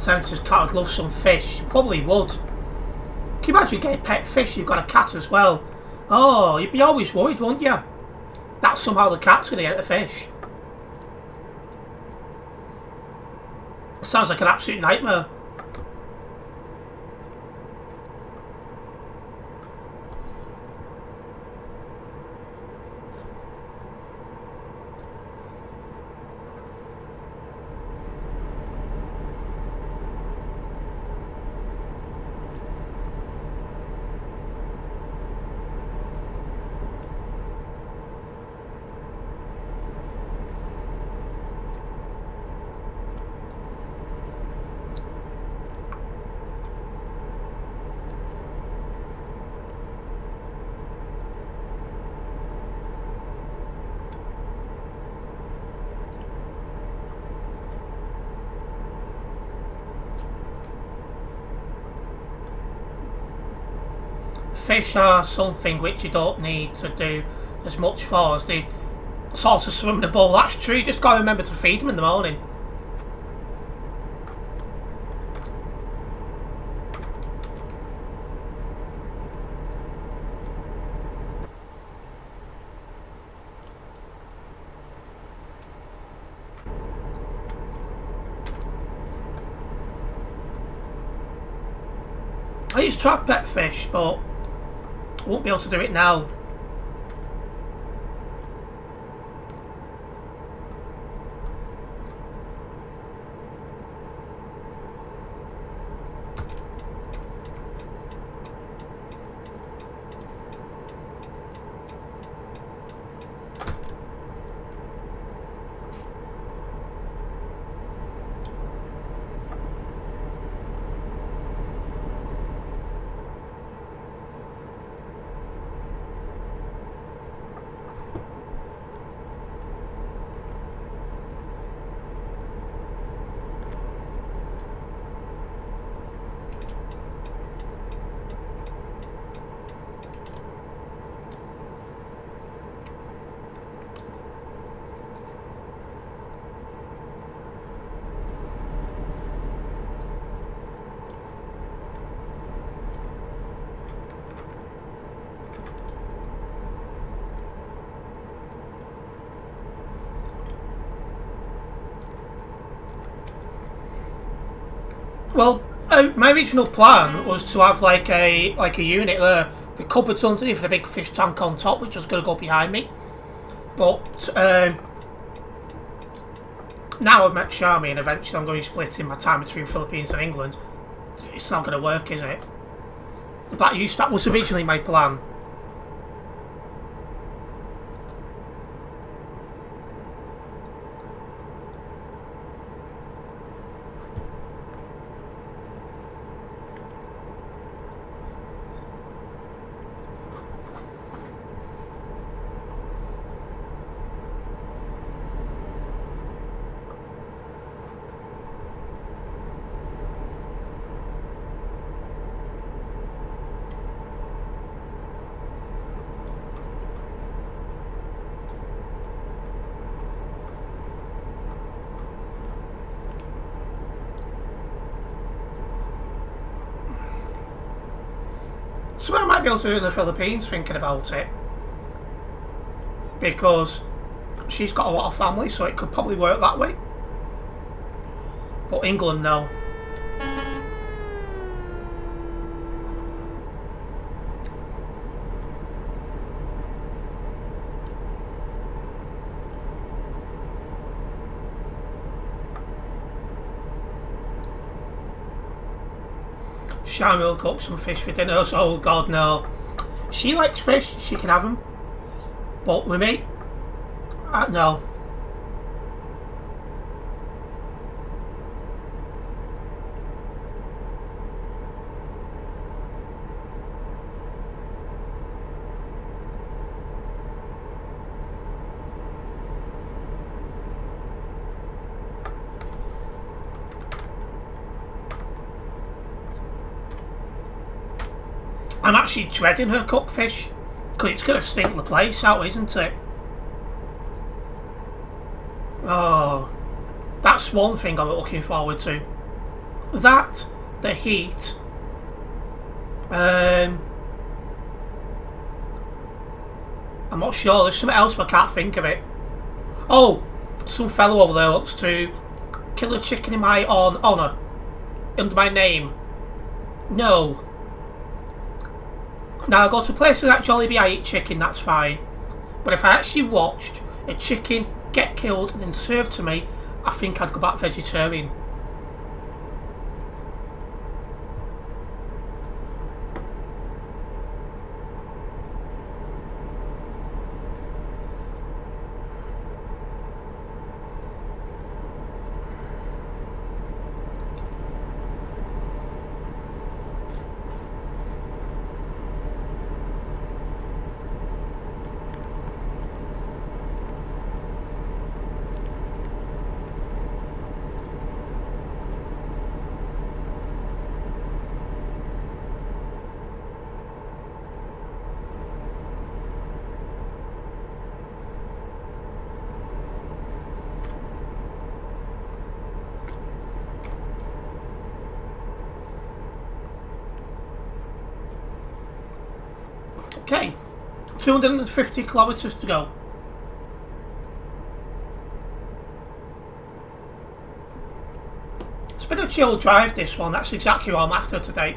Terence's cat would love some fish. Probably would. Can you imagine getting pet fish? You've got a cat as well. Oh, you'd be always worried, wouldn't you? That somehow the cat's going to get the fish. Sounds like an absolute nightmare. fish are something which you don't need to do as much for as the sort of swim in a bowl. That's true, you just got to remember to feed them in the morning. I used to have pet fish, but I won't be able to do it now. Well, my original plan was to have like a unit there with cupboards underneath and a big fish tank on top, which was going to go behind me. But now I've met Charmy, and eventually I'm going to be splitting my time between Philippines and England. It's not going to work, is it? That was originally my plan. So I might be able to do in the Philippines, thinking about it, because she's got a lot of family, so it could probably work that way. But England, no. Shami will cook some fish for dinner. Oh God, no. She likes fish. She can have them. But with me, no. I'm actually dreading her cooked fish, because it's going to stink the place out, isn't it? Oh, that's one thing I'm looking forward to. That, the heat. I'm not sure, there's something else but I can't think of it. Oh, some fellow over there wants to kill a chicken in my honour. Under my name. No. Now, I go to places like Jollibee, I eat chicken, that's fine. But if I actually watched a chicken get killed and then served to me, I think I'd go back vegetarian. Okay, 250 kilometres to go. It's been a chill drive, this one. That's exactly what I'm after today.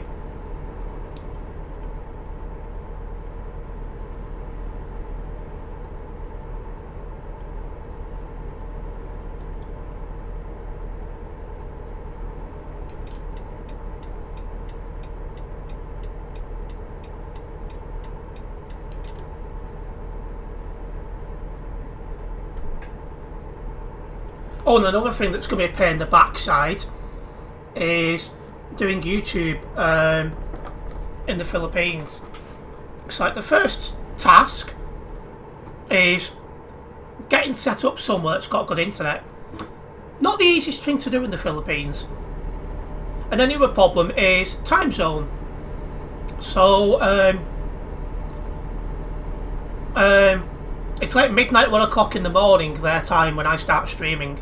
Oh, and another thing that's going to be a pain in the backside is doing YouTube in the Philippines. It's like the first task is getting set up somewhere that's got good internet. Not the easiest thing to do in the Philippines. And then the other problem is time zone. So it's like midnight, 1 o'clock in the morning their time when I start streaming.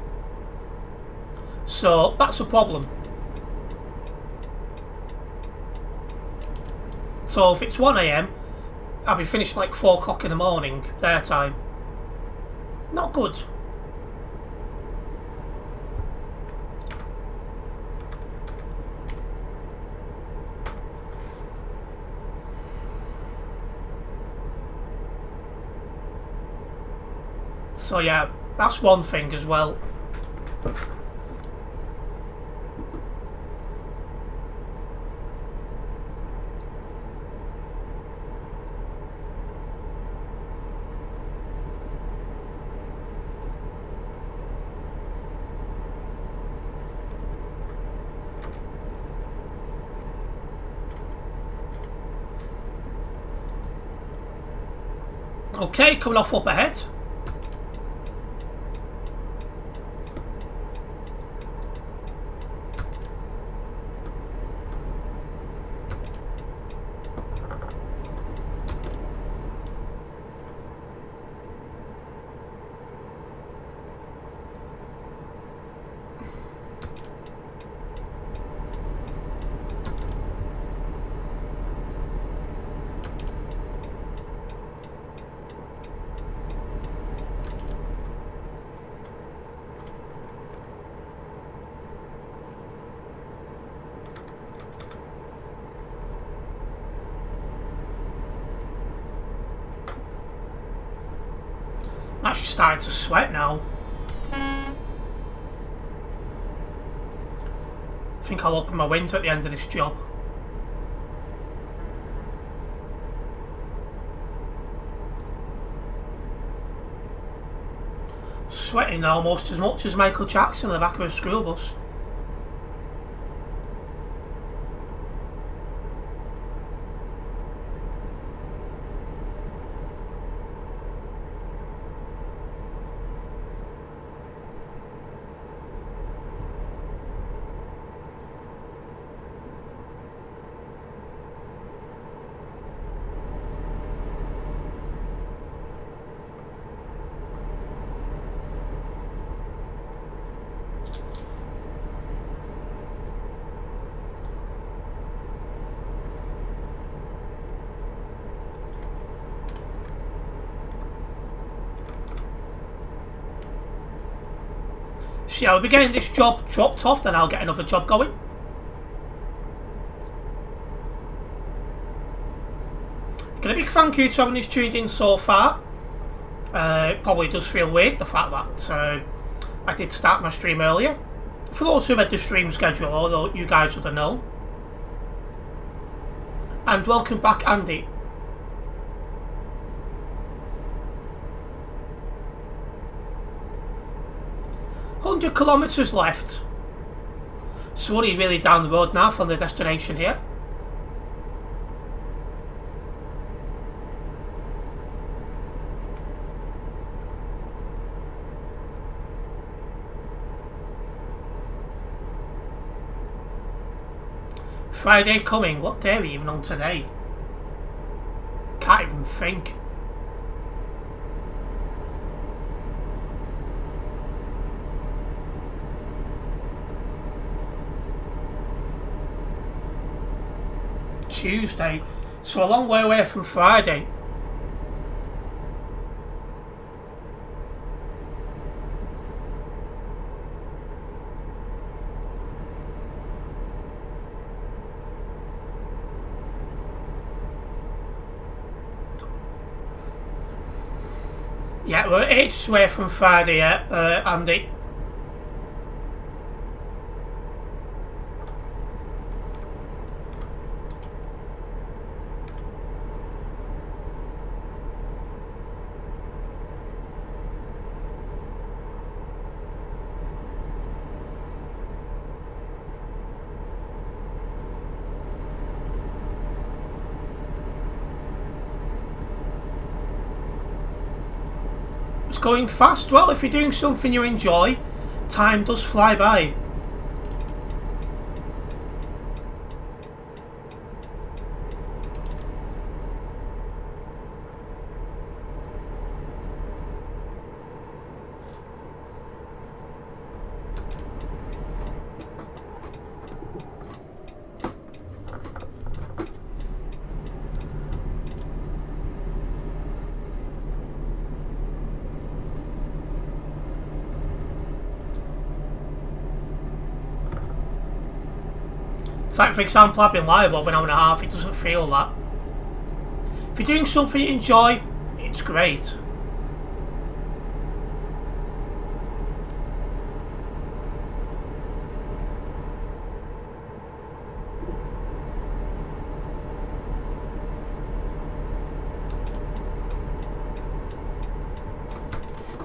So that's a problem. So if it's 1 AM, I'll be finished like 4 o'clock in the morning their time. Not good. So yeah, that's one thing as well. Okay, coming off up ahead. I'm actually starting to sweat now. I think I'll open my window at the end of this job. Sweating almost as much as Michael Jackson in the back of a school bus. So yeah, I'll be getting this job dropped off, then I'll get another job going. Again, a big thank you to everyone who's tuned in so far. It probably does feel weird, the fact that I did start my stream earlier. For those who read the stream schedule, although you guys would have known. And welcome back, Andy. Kilometres left, so only really down the road now from the destination here. Friday coming. What day are we even on today? Can't even think. Tuesday, so a long way away from Friday. Yeah, we're ages away from Friday yet, Andy. It's going fast. Well, if you're doing something you enjoy, time does fly by. It's like, for example, I've been live over an hour and a half, it doesn't feel that. If you're doing something you enjoy, it's great.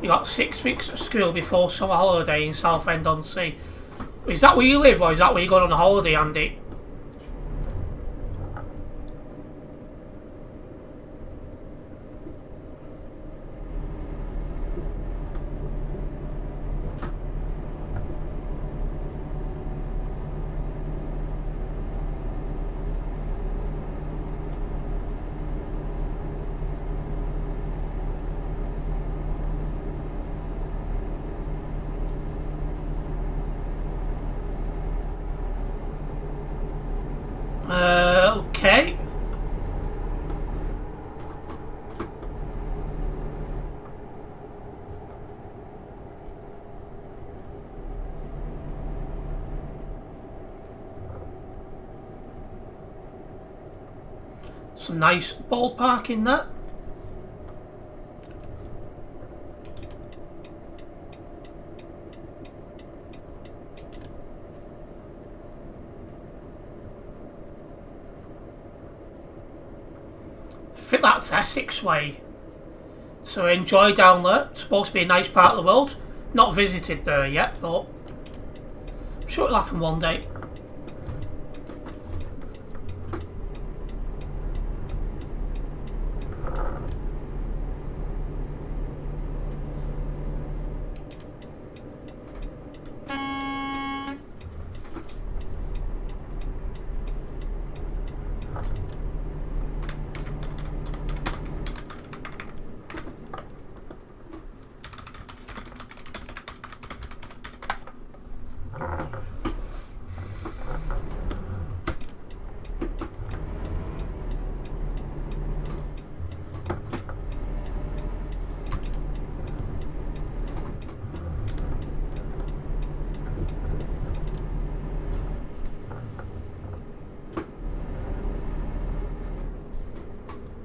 You got 6 weeks at school before summer holiday in Southend-on-Sea. Is that where you live, or is that where you're going on a holiday, Andy? Okay. Some nice ballpark in there. I think that's Essex way. So enjoy down there. It's supposed to be a nice part of the world. Not visited there yet, but I'm sure it'll happen one day.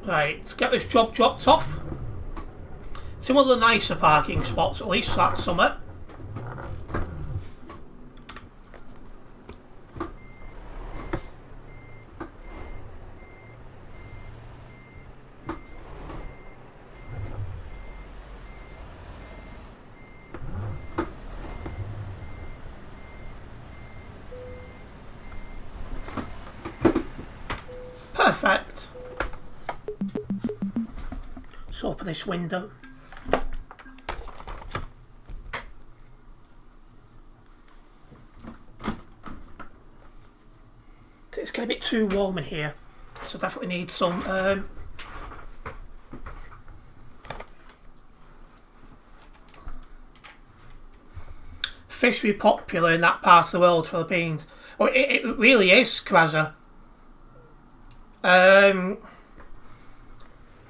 Right, let's get this job dropped off. It's in one of the nicer parking spots, at least that's somewhere. Perfect. Let's open this window. It's getting a bit too warm in here, so definitely need some fish be popular in that part of the world, Philippines. Oh, it really is, Kraza.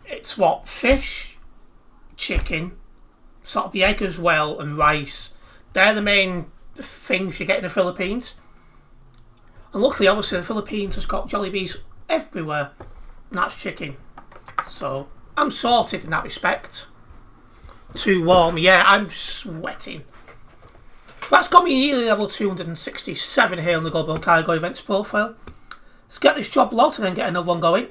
It's what? Fish, chicken, sort of the egg as well, and rice. They're the main things you get in the Philippines. And luckily, obviously, the Philippines has got Jollibees everywhere, and that's chicken. So I'm sorted in that respect. Too warm. Yeah, I'm sweating. That's got me nearly level 267 here on the Global Cargo Events profile. Let's get this job logged and then get another one going.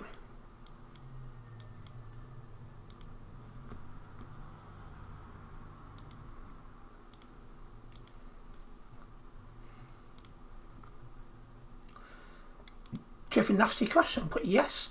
Driven nasty crash, and put yes.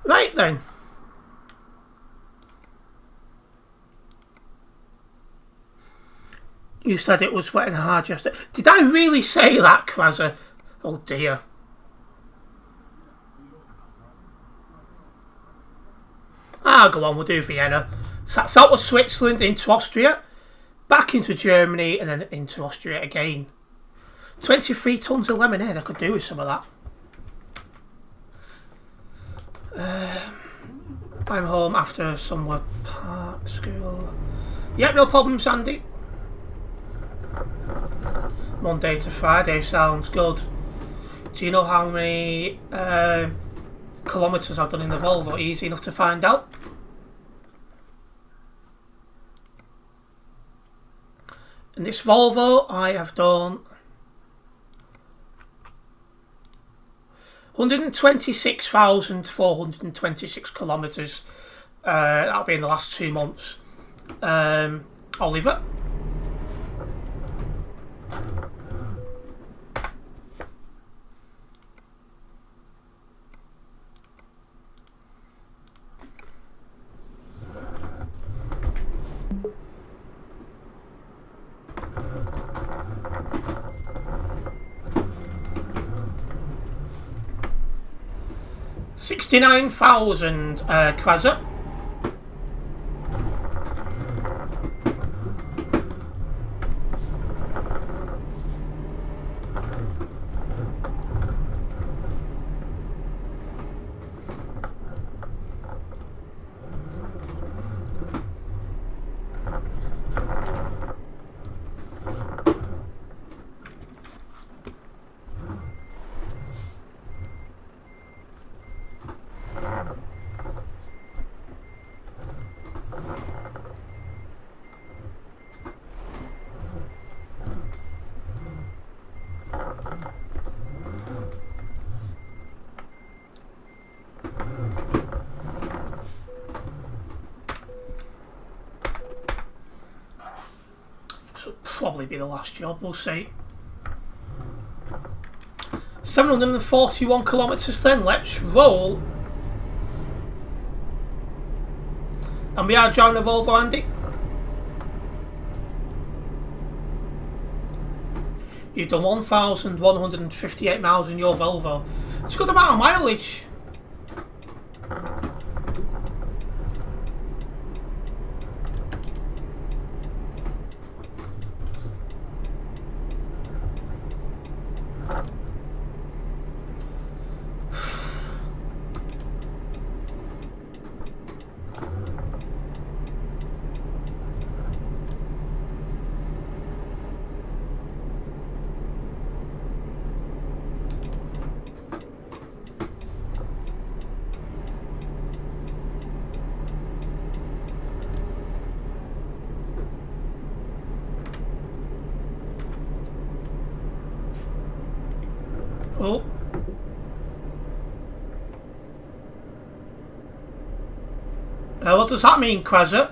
Right then. You said it was wet and hard yesterday. Did I really say that, Krazza? Oh dear. Go on, we'll do Vienna. So that's out of Switzerland into Austria, back into Germany, and then into Austria again. 23 tons of lemonade, I could do with some of that. I'm home after somewhere park school. Yep, no problems, Andy. Monday to Friday sounds good. Do you know how many kilometres I've done in the Volvo? Easy enough to find out. In this Volvo I have done 126,426 kilometres. That'll be in the last 2 months. Oliver. $69,000, Krazza. Probably be the last job, we'll see. 741 kilometres then, let's roll. And we are driving a Volvo, Andy. You've done 1,158 miles in your Volvo. It's a good amount of mileage. Oh. What does that mean, Krazza?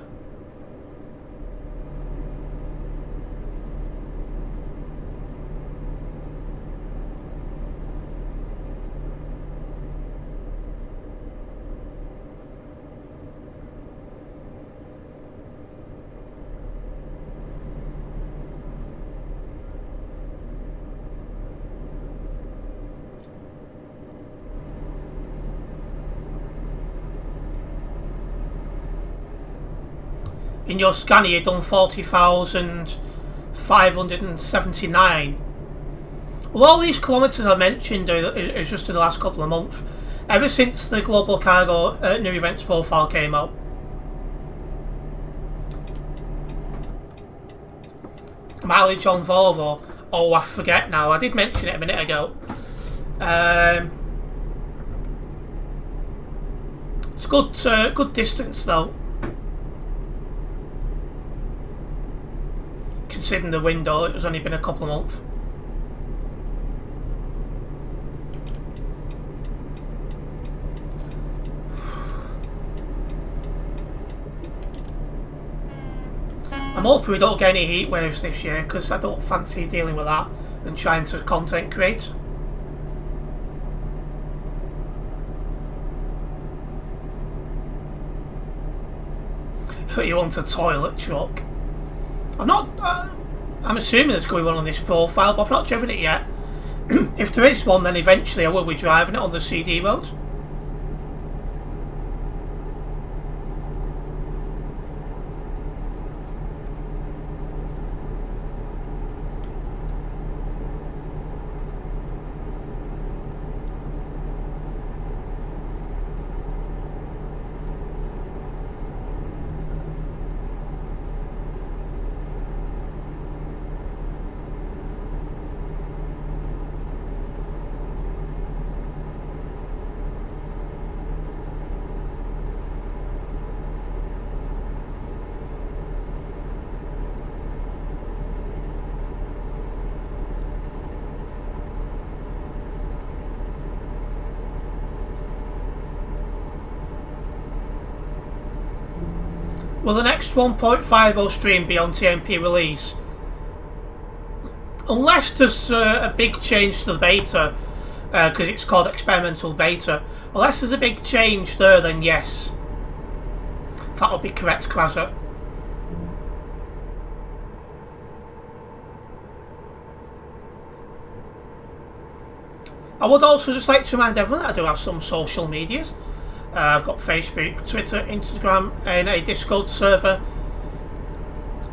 In your scanner, you've done 40,579. Well, all these kilometres I mentioned is just in the last couple of months. ever since the Global Cargo new events profile came out. Mileage on Volvo. Oh, I forget now. I did mention it a minute ago. It's good distance though. Considering the window, it was only been a couple of months. I'm hoping we don't get any heat waves this year because I don't fancy dealing with that and trying to content create. You want a toilet truck? I'm assuming there's going to be one on this profile, but I've not driven it yet. If there is one, then eventually I will be driving it on the CD road. Will the next 1.50 stream be on TMP release? Unless there's a big change to the beta, because it's called experimental beta. Unless there's a big change there, then yes. That'll be correct, Krasser. I would also just like to remind everyone that I do have some social medias. I've got Facebook, Twitter, Instagram, and a Discord server.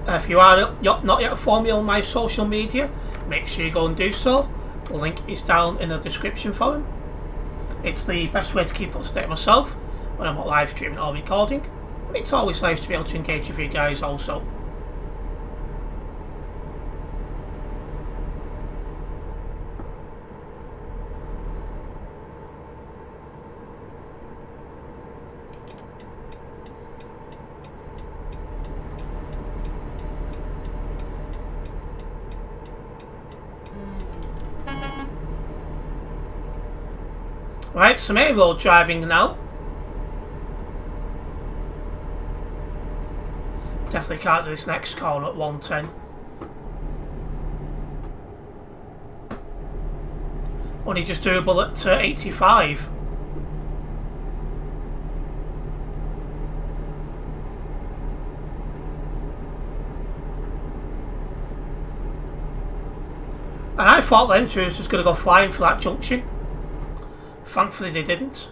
If you are not yet following on my social media, make sure you go and do so. The link is down in the description for them. It's the best way to keep up to date myself when I'm not live streaming or recording. And it's always nice to be able to engage with you guys also. Right, some A road driving now. Definitely can't do this next corner at 110. Only just doable at 85. And I thought them two was just going to go flying for that junction. Thankfully they didn't.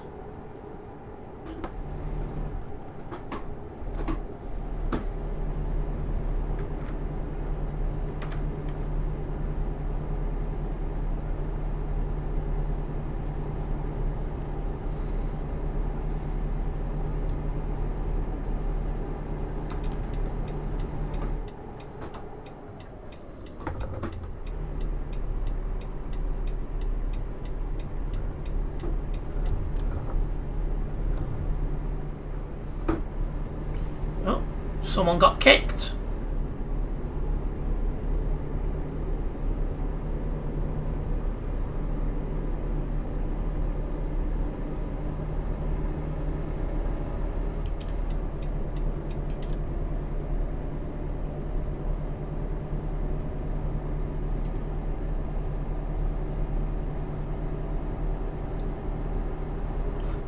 Someone got kicked.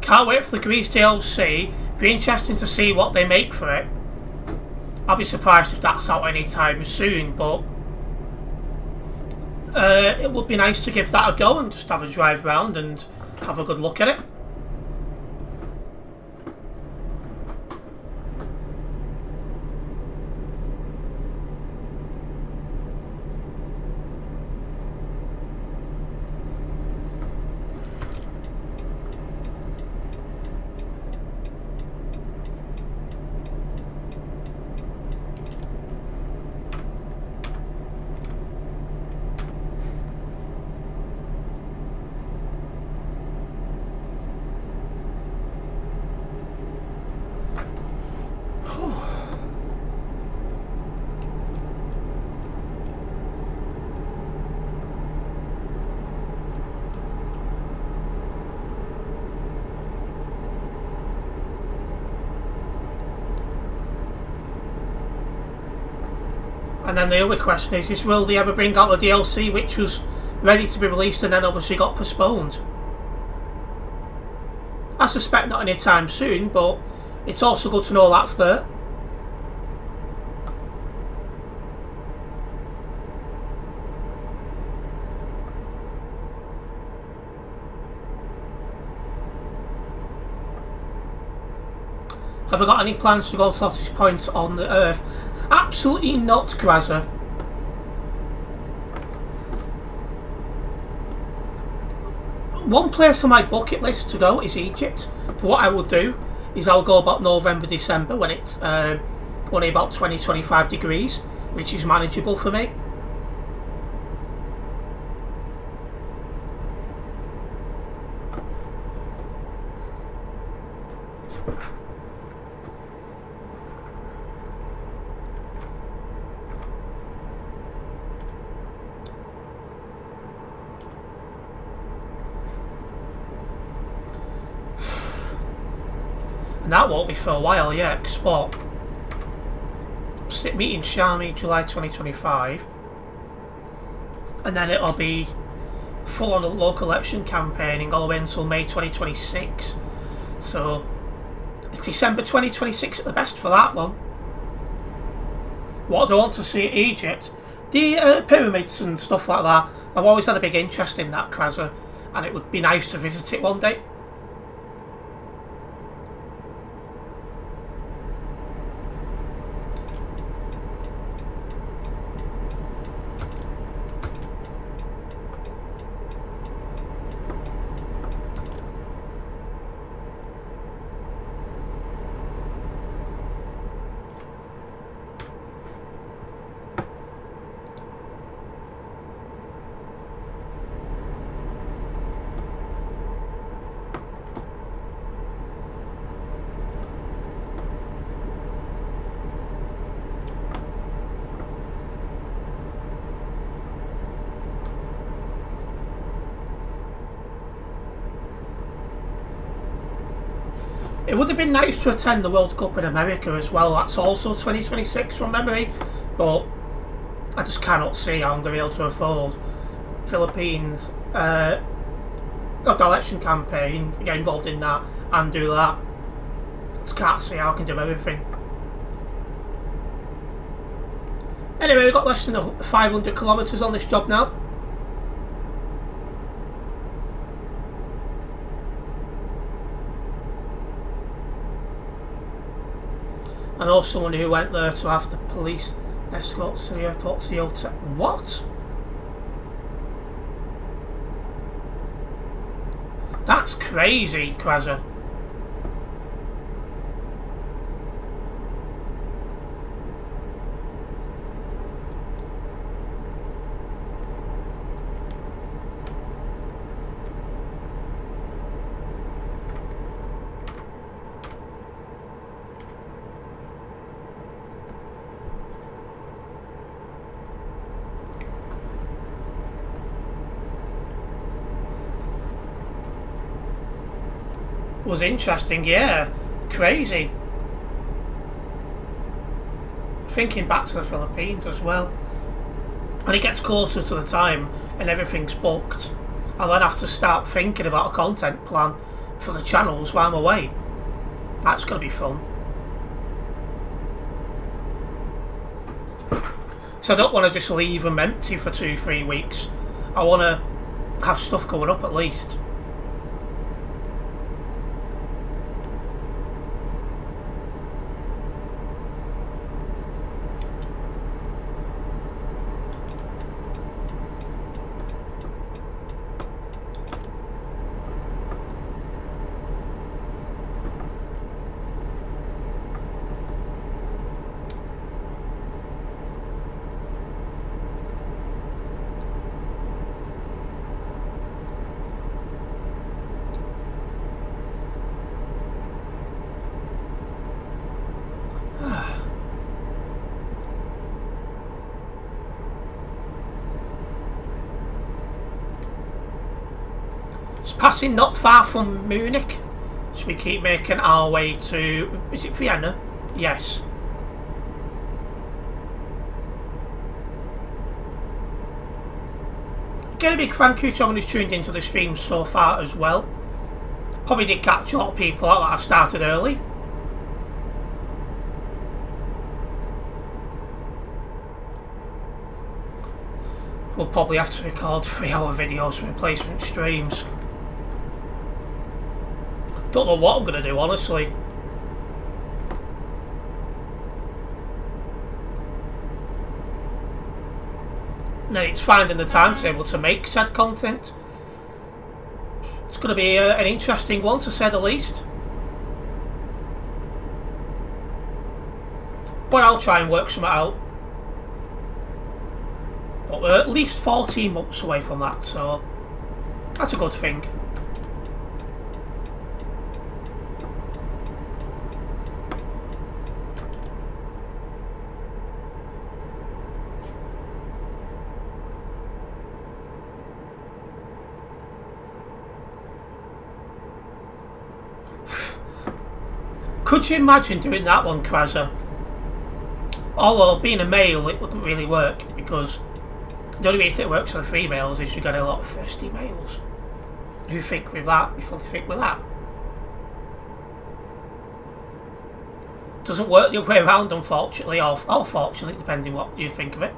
Can't wait for the Grease DLC. Be interesting to see what they make for it. I'll be surprised if that's out anytime soon, but it would be nice to give that a go and just have a drive round and have a good look at it. And then the other question is will they ever bring out the DLC, which was ready to be released and then obviously got postponed? I suspect not anytime soon, but it's also good to know that's there. Have I got any plans to go to Lotus Point on the Earth? Absolutely not, Grazza. One place on my bucket list to go is Egypt. But what I will do is I'll go about November, December when it's only about 20-25 degrees, which is manageable for me. And that won't be for a while yet, because what? Meeting Shami July 2025, and then it'll be full on local election campaigning all the way until May 2026. So it's December 2026 at the best for that one. What do I want to see at Egypt? The pyramids and stuff like that. I've always had a big interest in that, Grazza, and it would be nice to visit it one day. It would have been nice to attend the World Cup in America as well. That's also 2026 from memory, but I just cannot see how I'm going to be able to afford Philippines election campaign, get involved in that and do that. Just can't see how I can do everything. Anyway, we've got less than 500 kilometres on this job now. I know someone who went there to have the police escorts to the airport to the hotel. What? That's crazy, Grazza. Was interesting, yeah. Crazy. Thinking back to the Philippines as well. When it gets closer to the time and everything's booked, I'll then have to start thinking about a content plan for the channels while I'm away. That's going to be fun. So I don't want to just leave them empty for 2-3 weeks. I want to have stuff going up at least. Passing not far from Munich, so we keep making our way to, is it Vienna? Yes. Again, a big thank you to everyone who's tuned into the stream so far as well. Probably did catch a lot of people out that I started early. We'll probably have to record 3-hour videos for replacement streams. Don't know what I'm going to do, honestly. And then it's finding the timetable to make said content. It's going to be an interesting one, to say the least. But I'll try and work something out. But we're at least 14 months away from that, so that's a good thing. Could you imagine doing that one, Krazza? Although, being a male, it wouldn't really work, because the only reason it works for the females is you get a lot of thirsty males who think with that before they think with that. Doesn't work the other way around, unfortunately, or fortunately, depending what you think of it.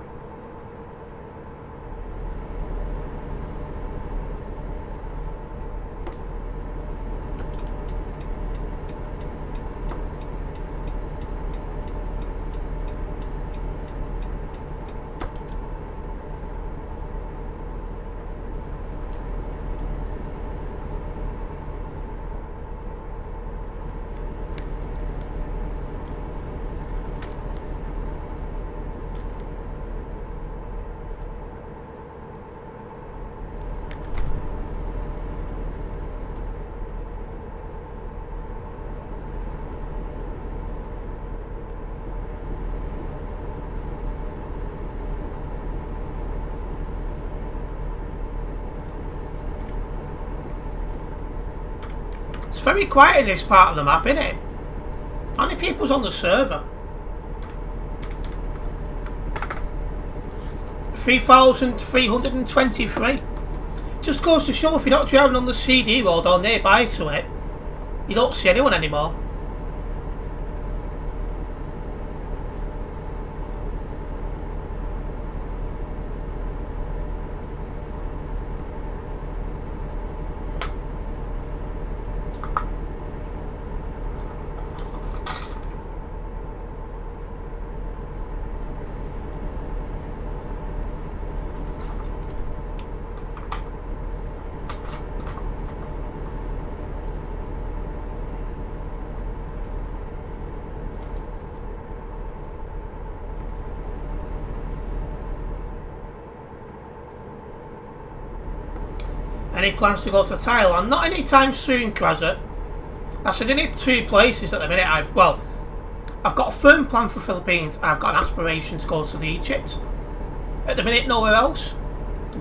It's very quiet in this part of the map, isn't it? How many people's on the server? 3,323. Just goes to show, if you're not driving on the CD road or nearby to it, you don't see anyone anymore. Any plans to go to Thailand? Not anytime soon, Krazza. I said only 2 places at the minute. I've got a firm plan for Philippines, and I've got an aspiration to go to the Egypt. At the minute, nowhere else,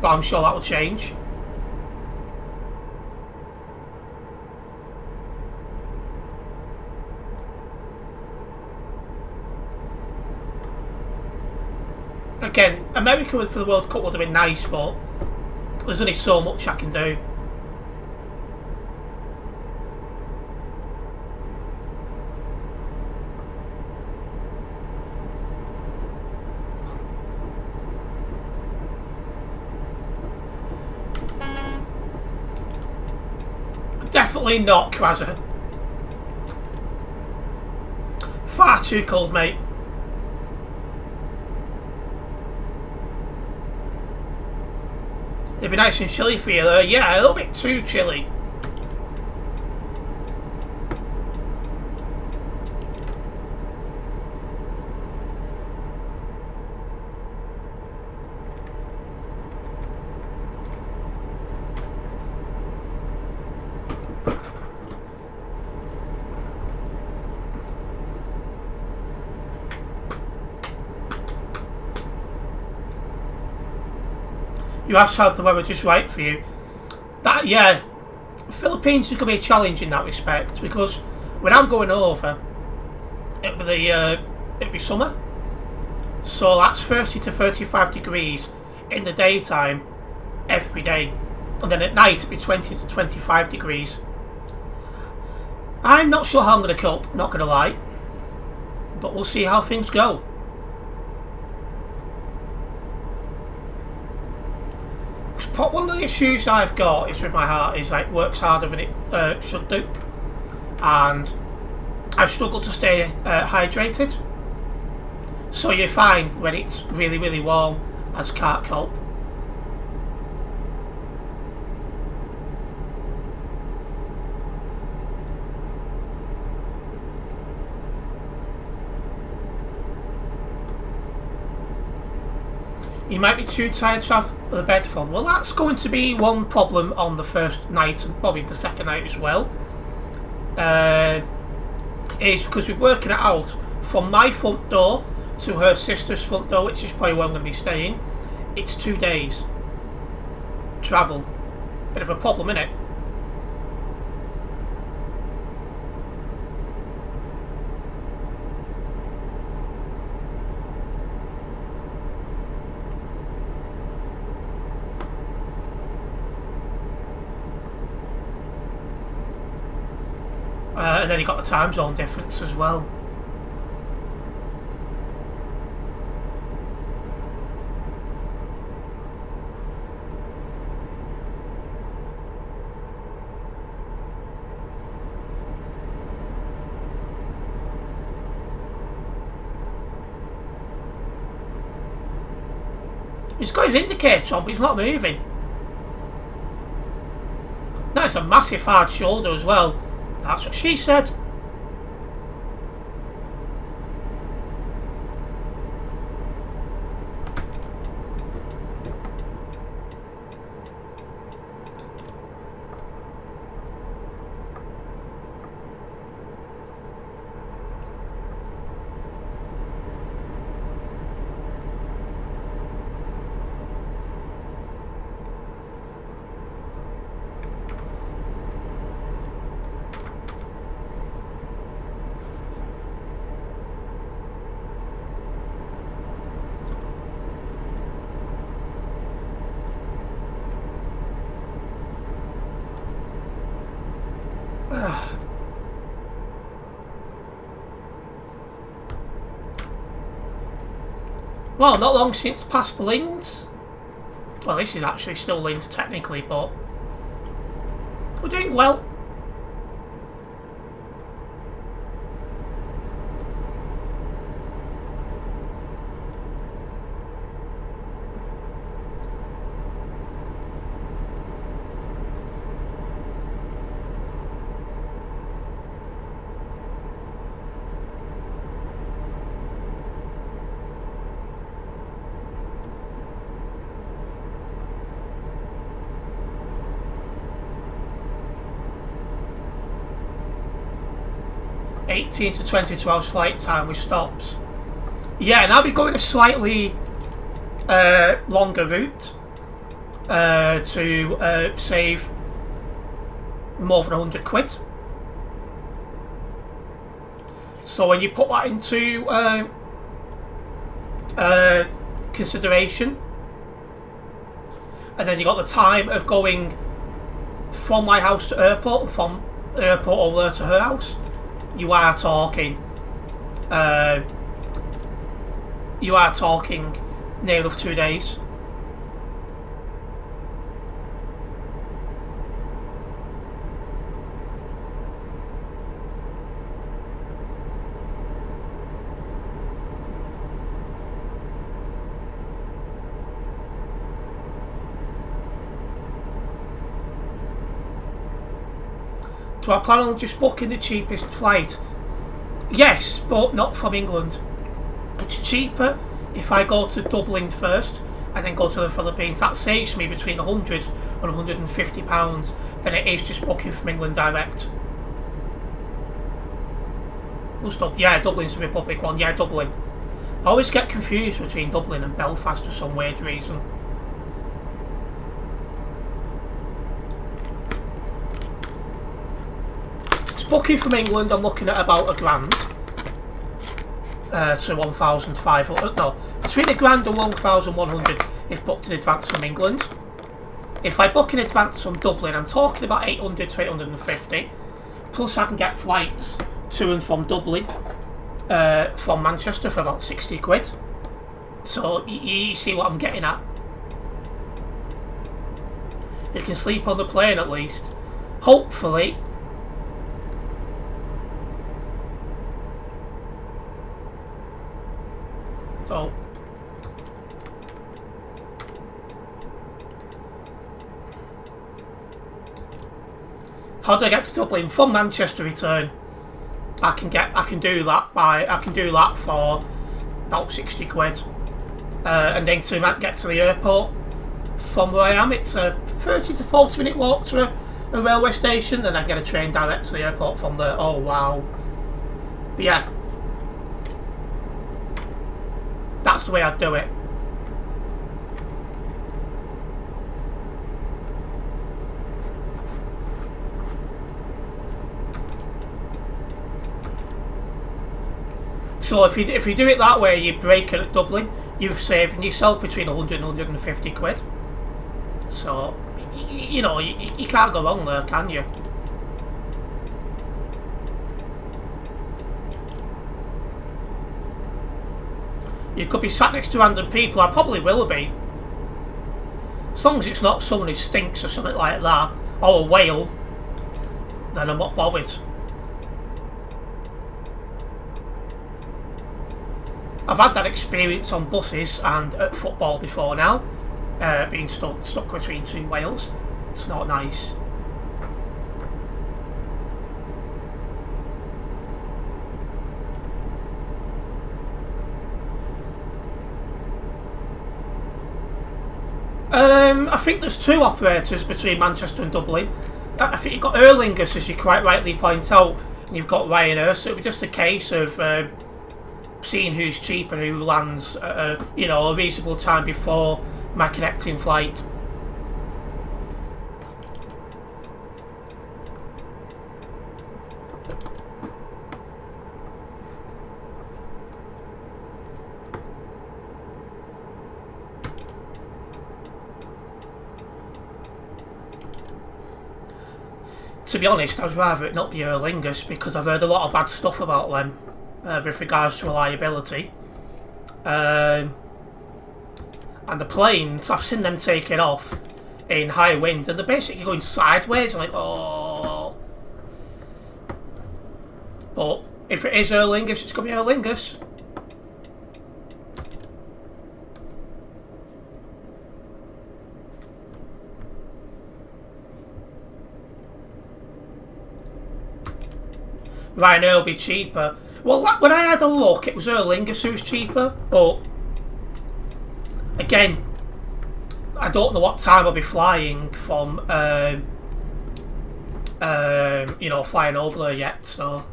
but I'm sure that will change. Again, America for the World Cup would have been nice, but there's only so much I can do. Definitely not, Krazza. Far too cold, mate. It'd be nice and chilly for you there. Yeah, a little bit too chilly. You have had the weather just right for you. That, yeah, Philippines is going to be a challenge in that respect, because when I'm going over, it'll be summer, so that's 30 to 35 degrees in the daytime, every day. And then at night it'd be 20 to 25 degrees. I'm not sure how I'm going to cope, not going to lie. But we'll see how things go. One of the issues I've got is with my heart is like works harder than it should do. And I struggle to stay hydrated. So you find when it's really, really warm, I just can't cope. You might be too tired to have the bed fun. Well, that's going to be one problem on the first night and probably the second night as well. Is because we're working it out from my front door to her sister's front door, which is probably where I'm going to be staying. It's 2 days travel. Bit of a problem, innit? And then you got the time zone difference as well. He's got his indicator on, but he's not moving. That's a massive hard shoulder as well. That's what she said. Well, not long since past Linz. Well, this is actually still Linz technically, but we're doing well. $18 to $22 hours flight time with stops. Yeah, and I'll be going a slightly longer route to save more than £100. So when you put that into consideration, and then you got the time of going from my house to airport, and from the airport over there to her house, you are talking near enough 2 days. Do I plan on just booking the cheapest flight? Yes, but not from England. It's cheaper if I go to Dublin first and then go to the Philippines. That saves me between £100 and £150 than it is just booking from England direct. Yeah, Dublin's the Republic one. Yeah, Dublin. I always get confused between Dublin and Belfast for some weird reason. Booking from England, I'm looking at about £1,000 to 1,500. No, between £1,000 and 1,100 if booked in advance from England. If I book in advance from Dublin, I'm talking about 800 to 850. Plus I can get flights to and from Dublin from Manchester for about 60 quid. So you see what I'm getting at. You can sleep on the plane at least. Hopefully. Oh. How do I get to Dublin from Manchester return? I can do that for about 60 quid. And then to get to the airport from where I am, it's a 30 to 40 minute walk to a railway station, and I get a train direct to the airport from there. Oh wow. But yeah. That's the way I'd do it. So if you do it that way, you break it at Dublin, you've saved yourself between 100 and 150 quid. So, you know, you can't go wrong there, can you? You could be sat next to random people. I probably will be. As long as it's not someone who stinks or something like that, or a whale, then I'm not bothered. I've had that experience on buses and at football before now, being stuck between two whales. It's not nice. I think there's two operators between Manchester and Dublin. I think you've got Aer Lingus, as you quite rightly point out, and you've got Ryanair, so it'll be just a case of seeing who's cheap and who lands at a reasonable time before my connecting flight. To be honest, I'd rather it not be Aer Lingus because I've heard a lot of bad stuff about them with regards to reliability. And the planes, I've seen them taking off in high winds and they're basically going sideways. I'm like, oh. But if it is Aer Lingus, it's going to be Aer Lingus. Ryanair will be cheaper. Well, when I had a look, it was Aer Lingus who was cheaper, but again, I don't know what time I'll be flying from, flying over there yet, so.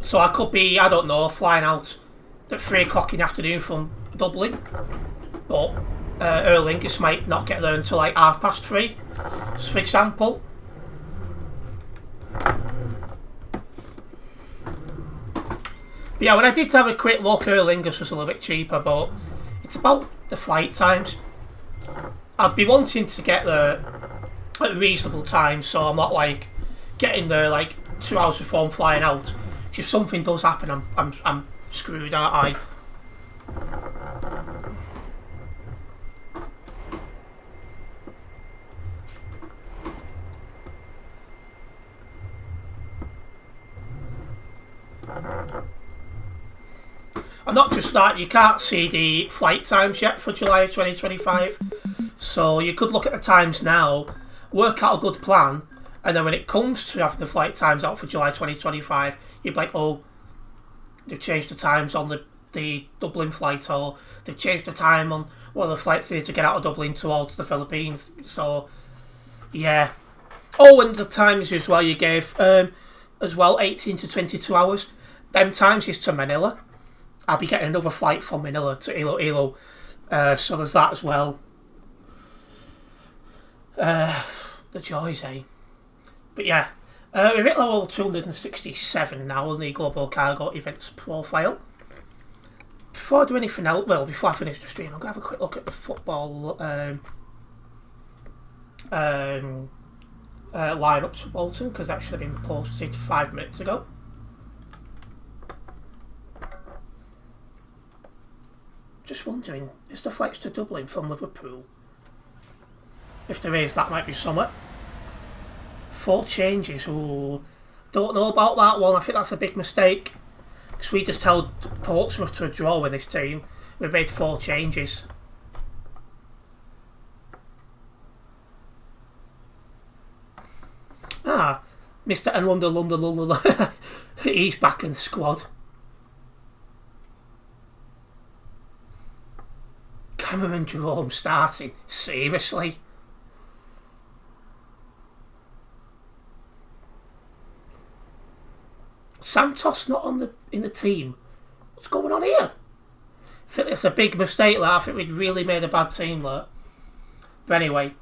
So I could be, I don't know, flying out at 3 o'clock in the afternoon from Dublin, but Aer Lingus might not get there until like 3:30, for example. But yeah, when I did have a quick look, Aer Lingus was a little bit cheaper, but it's about the flight times. I'd be wanting to get there at a reasonable time, so I'm not like getting there like 2 hours before I'm flying out. If something does happen, I'm screwed, aren't I? And not just that, you can't see the flight times yet for July 2025. So you could look at the times now, work out a good plan, and then when it comes to having the flight times out for July 2025, you'd be like, oh, they've changed the times on the Dublin flight, or they've changed the time on one of the flights here to get out of Dublin towards the Philippines. So, yeah. Oh, and the times as well you gave, as well, 18 to 22 hours. Them times is to Manila. I'll be getting another flight from Manila to Iloilo. So there's that as well. The joys, eh? But yeah. We're at level 267 now on the Global Cargo Events profile. before I do anything else, well, before I finish the stream, I'm going to have a quick look at the football lineups for Bolton, because that should have been posted 5 minutes ago. Just wondering, is the flex to Dublin from Liverpool? If there is, that might be somewhere. 4 changes. Ooh, don't know about that one. I think that's a big mistake. Because we just held Portsmouth to a draw with this team. We made 4 changes. Ah, Mr. and London. He's back in the squad. Cameron Jerome starting. Seriously? Santos not in the team. What's going on here? I think it's a big mistake there. I think we'd really made a bad team there. But anyway,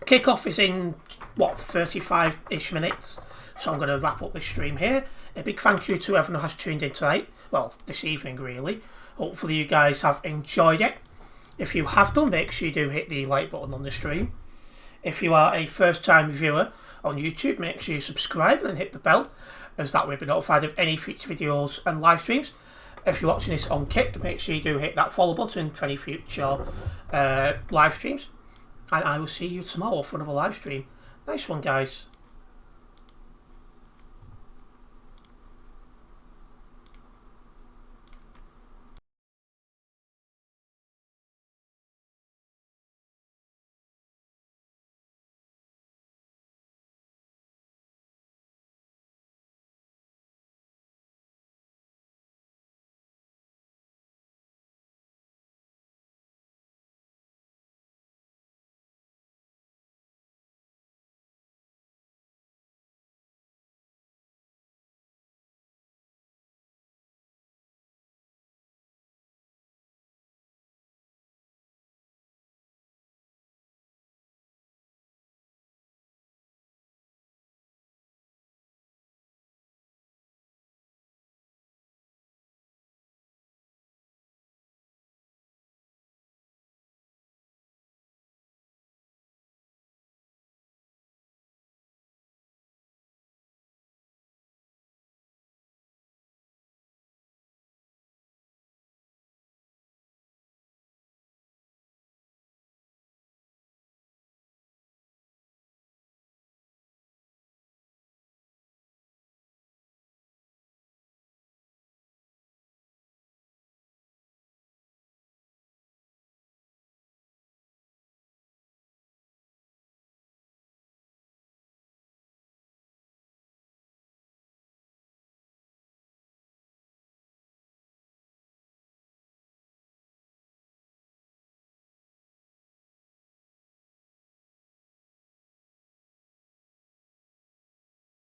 kick-off is in, 35-ish minutes. So I'm going to wrap up this stream here. A big thank you to everyone who has tuned in tonight. Well, this evening really. Hopefully you guys have enjoyed it. If you have done, make sure you do hit the like button on the stream. If you are a first-time viewer on YouTube, make sure you subscribe and hit the bell, as that way you'll be notified of any future videos and live streams. If you're watching this on Kick, make sure you do hit that follow button for any future live streams. And I will see you tomorrow for another live stream. Nice one, guys.